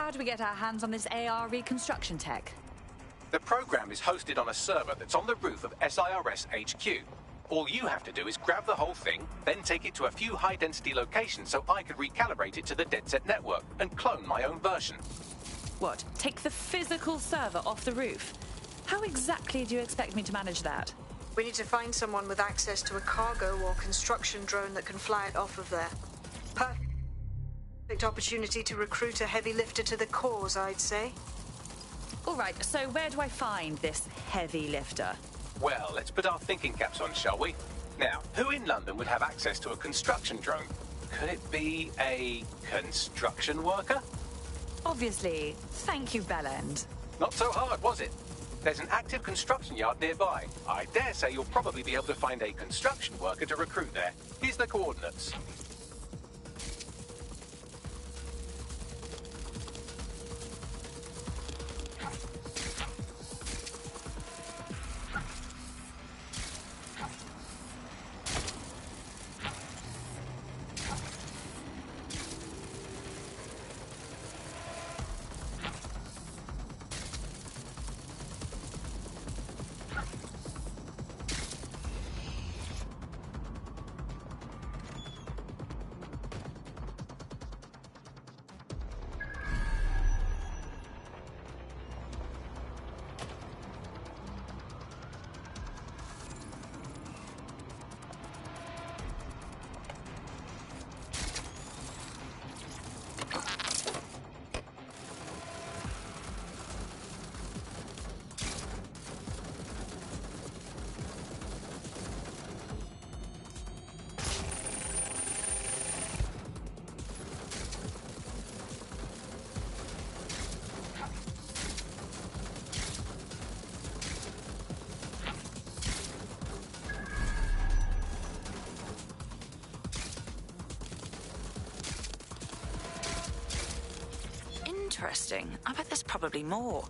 How do we get our hands on this AR reconstruction tech? The program is hosted on a server that's on the roof of SIRS HQ. All you have to do is grab the whole thing, then take it to a few high-density locations so I could recalibrate it to the DedSec network and clone my own version. What? Take the physical server off the roof? How exactly do you expect me to manage that? We need to find someone with access to a cargo or construction drone that can fly it off of there. Perfect opportunity to recruit a heavy lifter to the cause, I'd say. All right, so where do I find this heavy lifter? Well, let's put our thinking caps on, shall we? Now, who in London would have access to a construction drone? Could it be a construction worker? Obviously. Thank you, Bellend. Not so hard, was it? There's an active construction yard nearby. I dare say you'll probably be able to find a construction worker to recruit there. Here's the coordinates. Interesting. I bet there's probably more.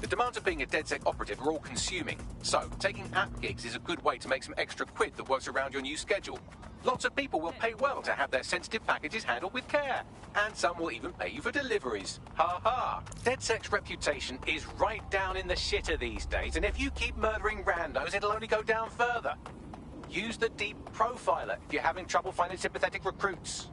demands of being a DedSec operative are all-consuming, so taking app gigs is a good way to make some extra quid that works around your new schedule. Lots of people will pay well to have their sensitive packages handled with care, and some will even pay you for deliveries. Ha ha! DedSec's reputation is right down in the shitter these days, and if you keep murdering randos, it'll only go down further. Use the Deep Profiler if you're having trouble finding sympathetic recruits.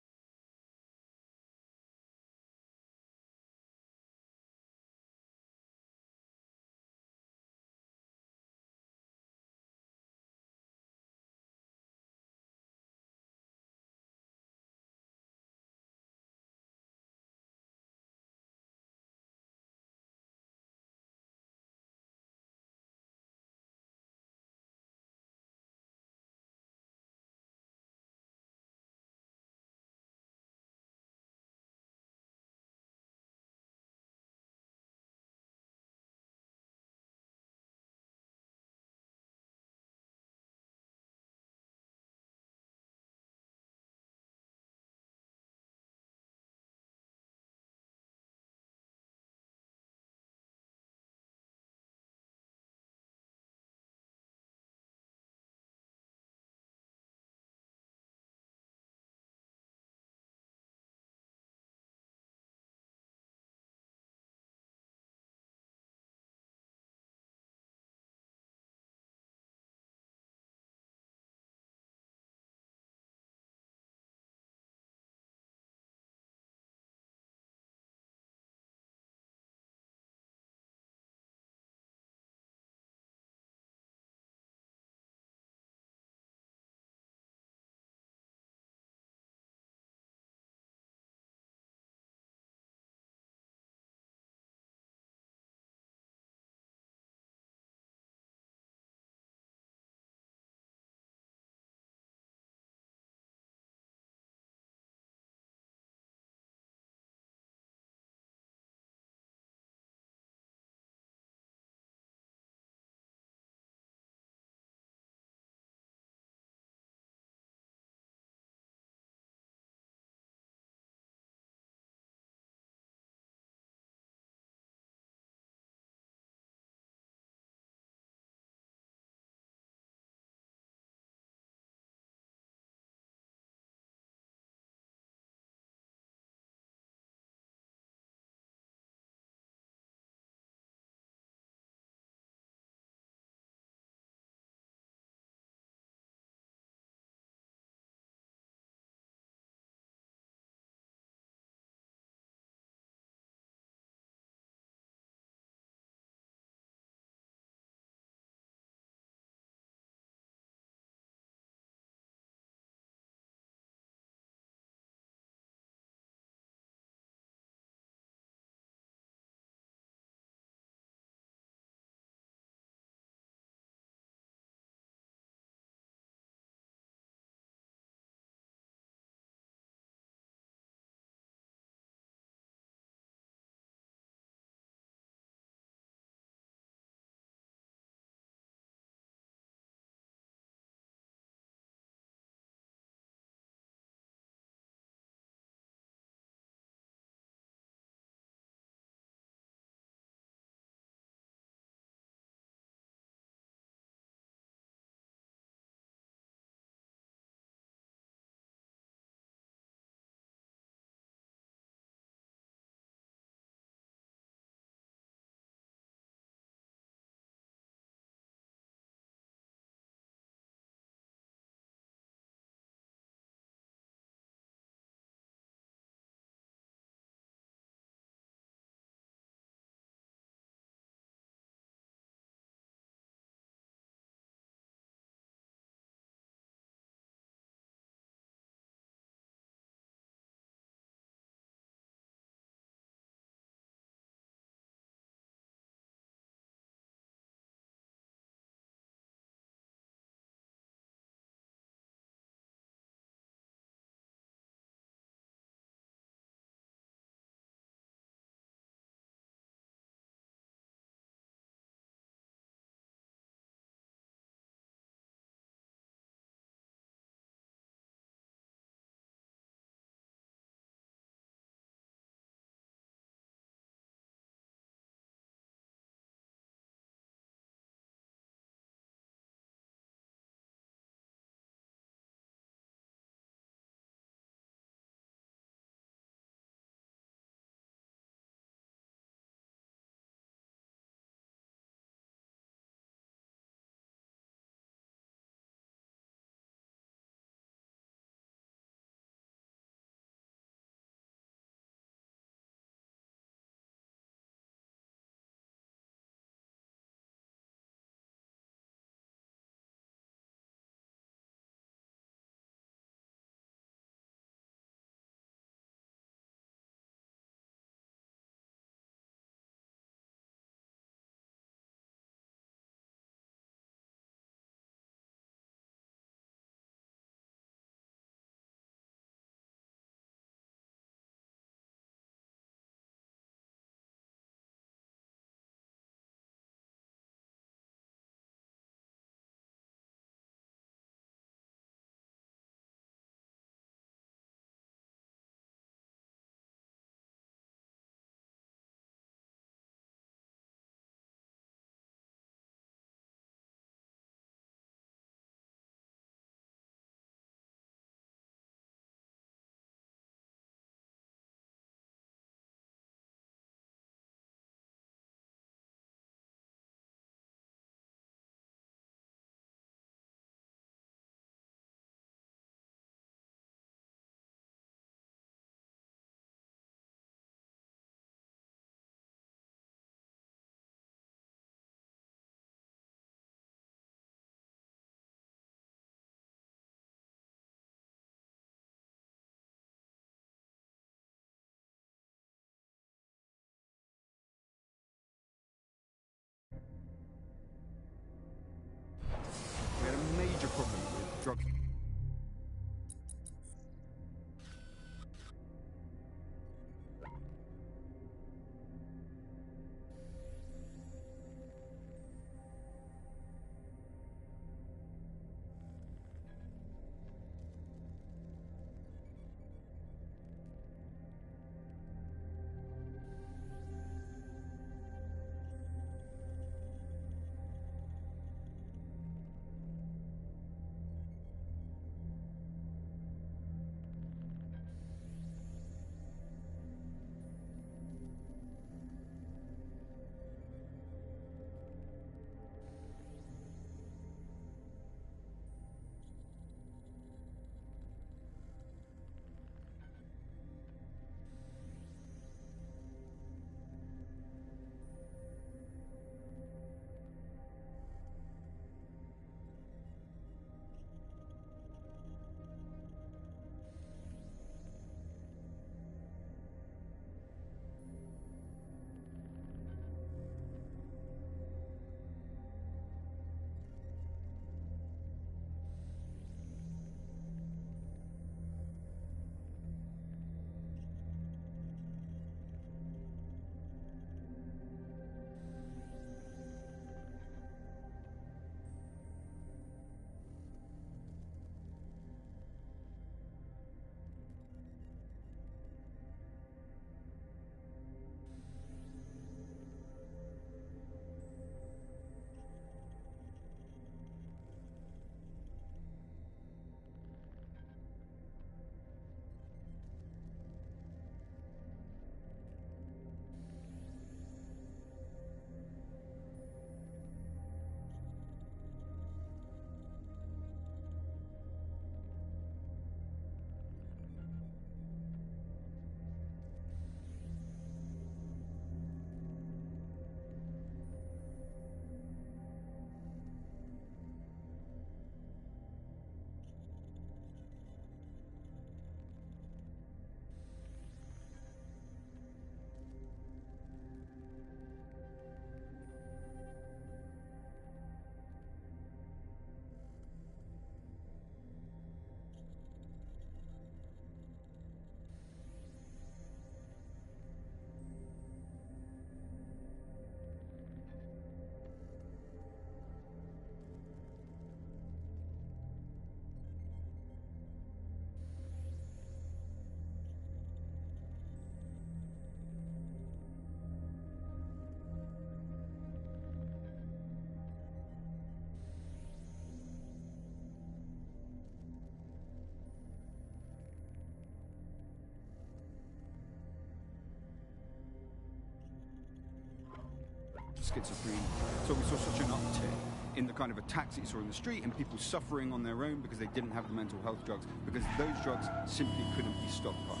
schizophrenia. So we saw such an uptick in the kind of attacks that you saw in the street and people suffering on their own because they didn't have the mental health drugs, because those drugs simply couldn't be stockpiled.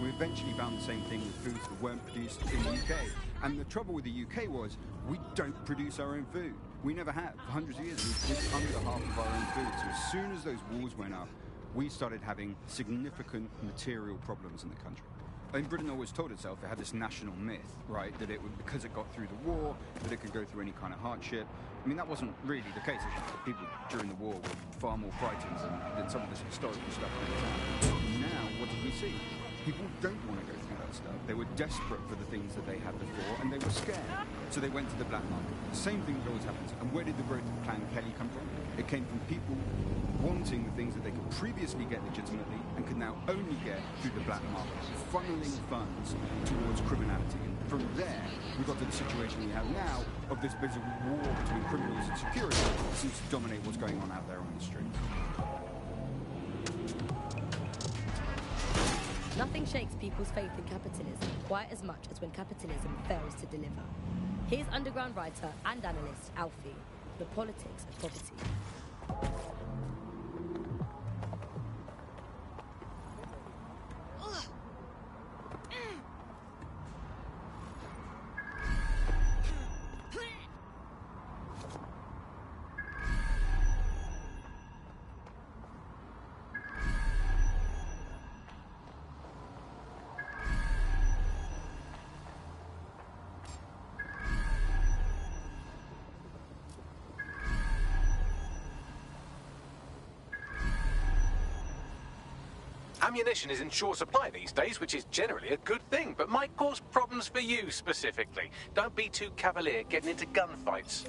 We eventually found the same thing with foods that weren't produced in the UK. And the trouble with the UK was we don't produce our own food. We never have. For hundreds of years, we've produced under half of our own food. So as soon as those walls went up, we started having significant material problems in the country. I mean, Britain always told itself it had this national myth, right, that it would, because it got through the war, that it could go through any kind of hardship. I mean, that wasn't really the case. People during the war were far more frightened than some of this historical stuff at the time. Now, what did we see? People don't want to go through that stuff. They were desperate for the things that they had before, and they were scared. So they went to the black market. The same thing that always happens. And where did the growth of Clan Kelly come from? It came from people wanting the things that they could previously get legitimately and could now only get through the black market, funneling funds towards criminality. And from there, we got to the situation we have now of this basically war between criminals and security that seems to dominate what's going on out there on the streets. Nothing shakes people's faith in capitalism quite as much as when capitalism fails to deliver. Here's underground writer and analyst Alfie, The Politics of Poverty. Ammunition is in short supply these days, which is generally a good thing, but might cause problems for you specifically. Don't be too cavalier getting into gunfights.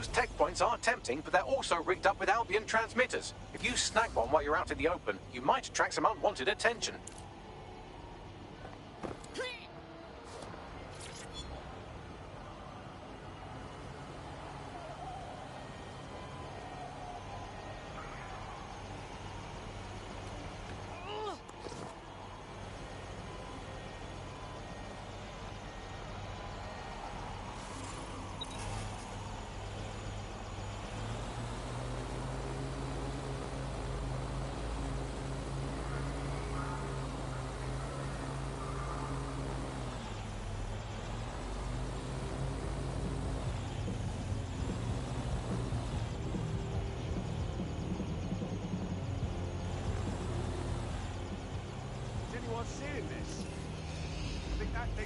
Those tech points are tempting, but they're also rigged up with Albion transmitters. If you snag one while you're out in the open, you might attract some unwanted attention. Seeing this? I think that thing...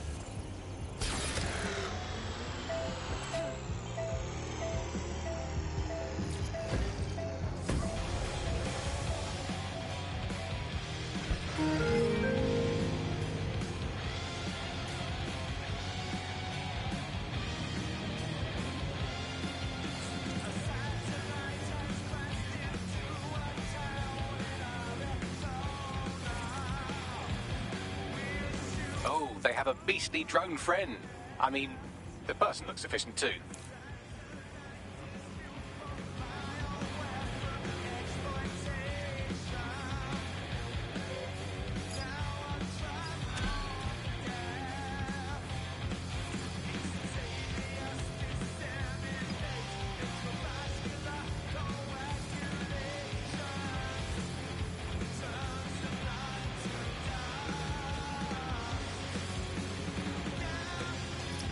Oh, they have a beastly drone friend. I mean, the person looks efficient too.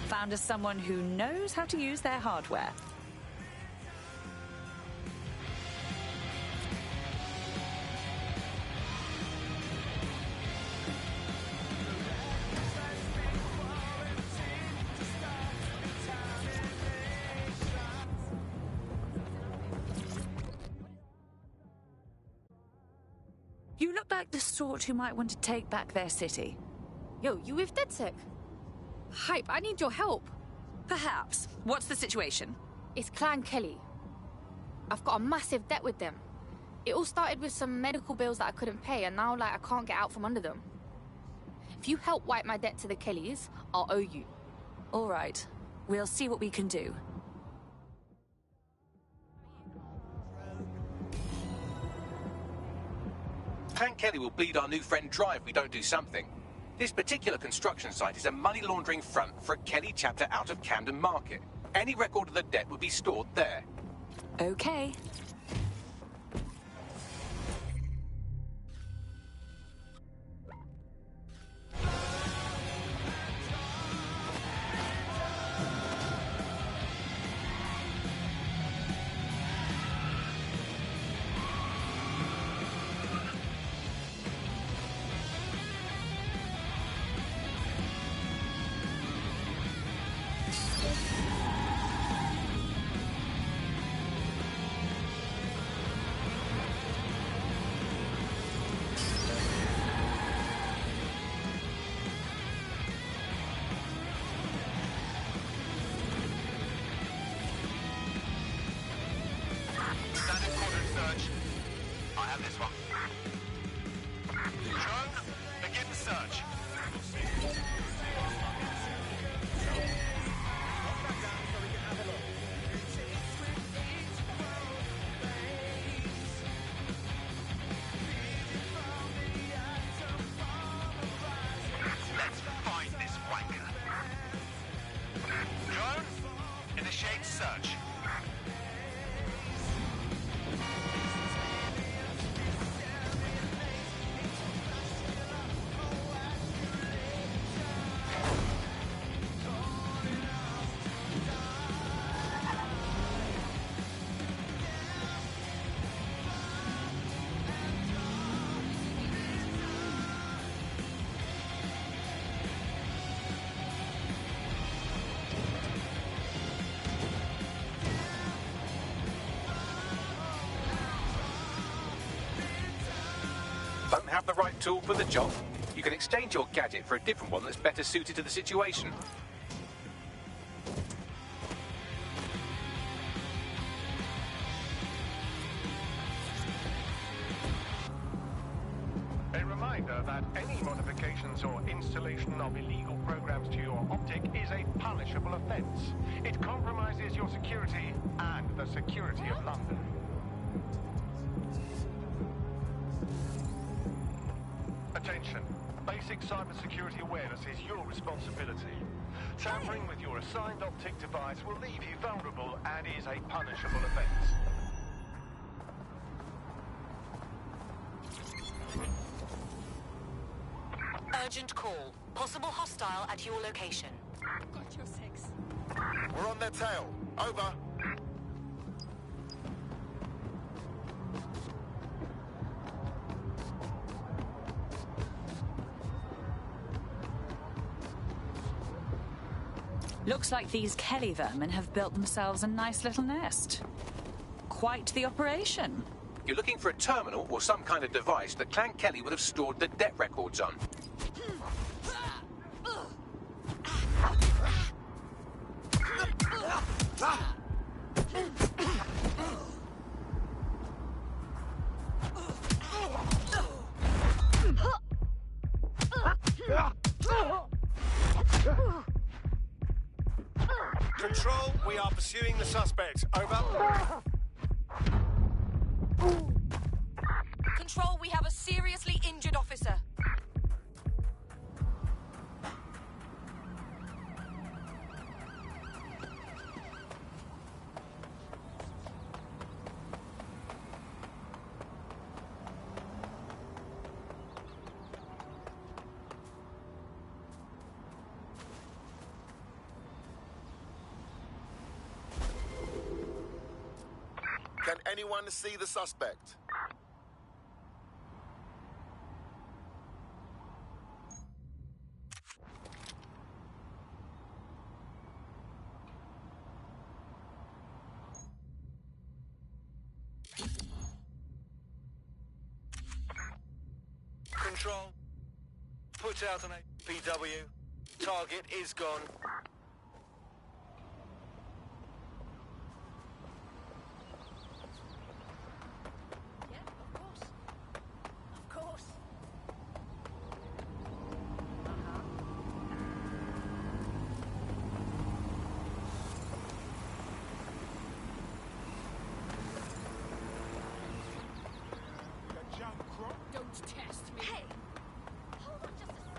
Found as someone who knows how to use their hardware. You look like the sort who might want to take back their city. Yo, you with DedSec? Hype, I need your help. Perhaps. What's the situation? It's Clan Kelly. I've got a massive debt with them. It all started with some medical bills that I couldn't pay, and now, I can't get out from under them. If you help wipe my debt to the Kellys, I'll owe you. All right. We'll see what we can do. Clan Kelly will bleed our new friend dry if we don't do something. This particular construction site is a money laundering front for a Kelly chapter out of Camden Market. Any record of the debt would be stored there. Okay. Don't have the right tool for the job? You can exchange your gadget for a different one that's better suited to the situation. that any modifications or installation of illegal programs to your optic is a punishable offence. It compromises your security and the security of London. Attention. Basic cybersecurity awareness is your responsibility. Tampering with your assigned optic device will leave you vulnerable and is a punishable offence. Urgent call. Possible hostile at your location. Got your six. We're on their tail. Over. Looks like these Kelly vermin have built themselves a nice little nest. Quite the operation. You're looking for a terminal or some kind of device that Clan Kelly would have stored the debt records on. Control, we are pursuing the suspect. Over. Control, we have a seriously injured officer. Can anyone see the suspect? Control. Put out an PW. Target is gone. Don't test me. Hey! Hold on just a second.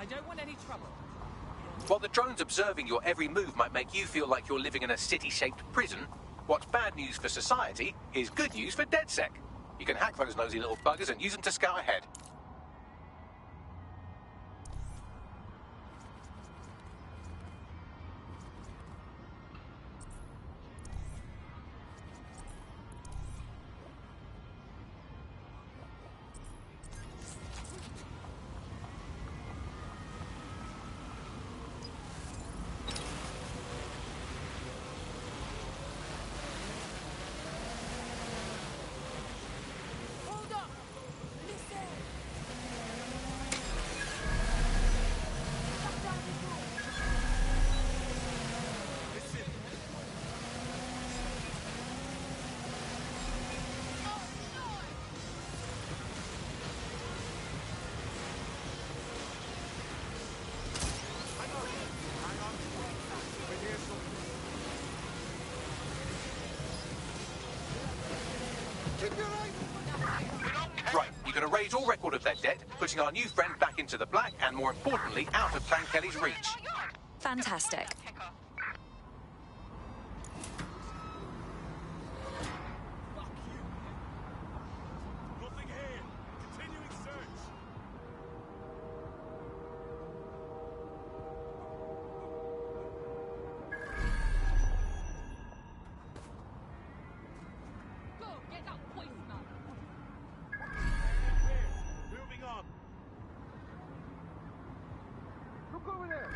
I don't want any trouble. While the drones observing your every move might make you feel like you're living in a city-shaped prison, what's bad news for society is good news for DedSec. You can hack those nosy little buggers and use them to scout ahead. putting our new friend back into the black and, more importantly, out of Clan Kelly's reach. Fantastic. Nothing here. Continuing search. Go, get that poison man. Moving on. Look over there.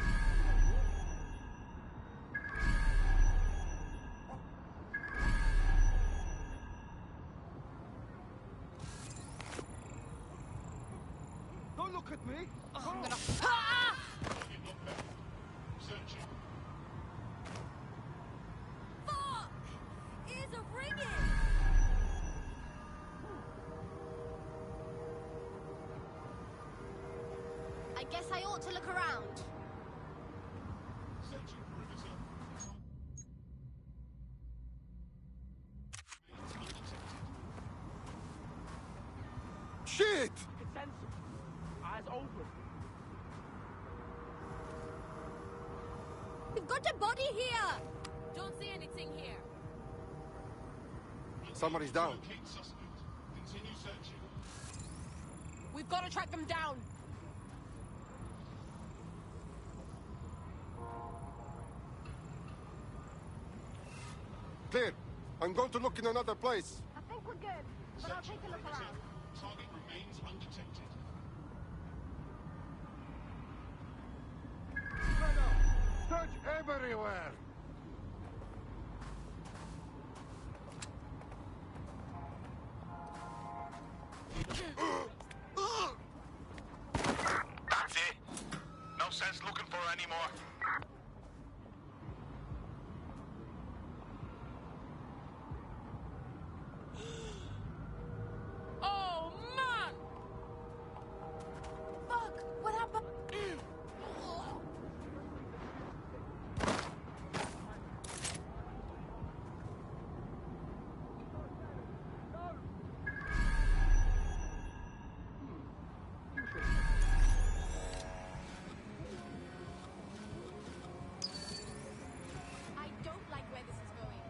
Don't look at me. Oh, I'm gonna. Searching. Fuck! Ears are ringing! I guess I ought to look around. Searching perimeter. Shit! It's censored. Eyes open. We've got a body here! Don't see anything here. Somebody's down. Locate suspect. Continue searching. We've got to track them down. Clear. I'm going to look in another place. I think we're good, but I'll take a look around. Target remains undetected. Search everywhere. That's it. No sense looking for her anymore. Oh, man! Fuck! What happened? I don't like where this is going.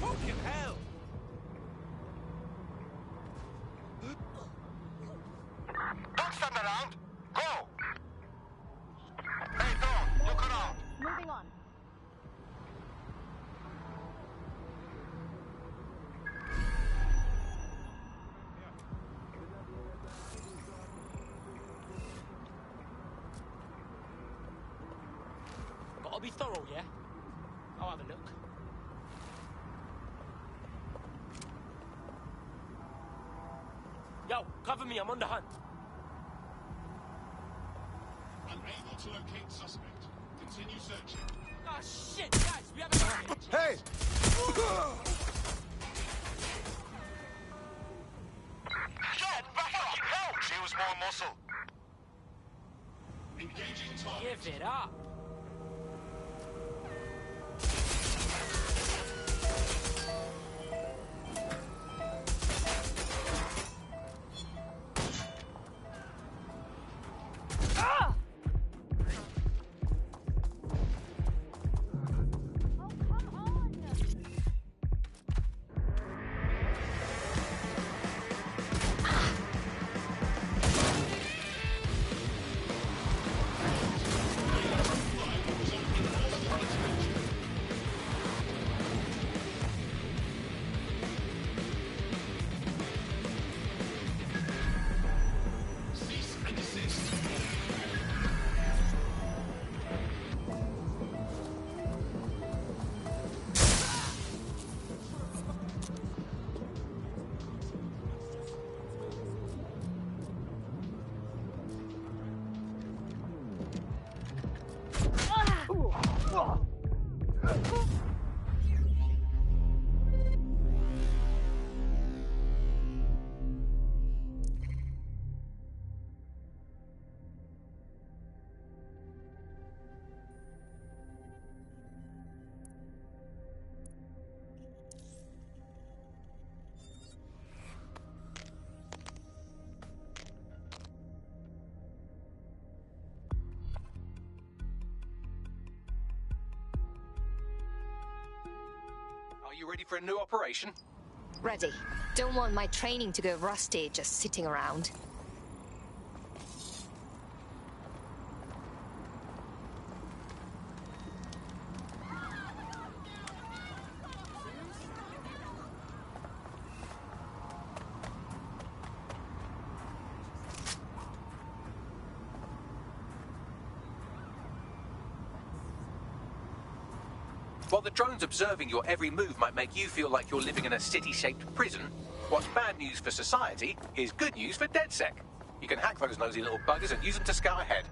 Fucking hell! Don't stand around. Go. Hey, Dawn, look around. Moving on. Gotta be thorough, yeah? I'll have a look. Yo, cover me, I'm on the hunt. Unable to locate suspect. Continue searching. Ah, shit, guys, we have a target. Hey! Get back up. Hell, she was more muscle. Engaging target. Give it up. you ready for a new operation? Ready. Don't want my training to go rusty just sitting around. While the drones observing your every move might make you feel like you're living in a city-shaped prison, what's bad news for society is good news for DedSec. You can hack those nosy little buggers and use them to scout ahead.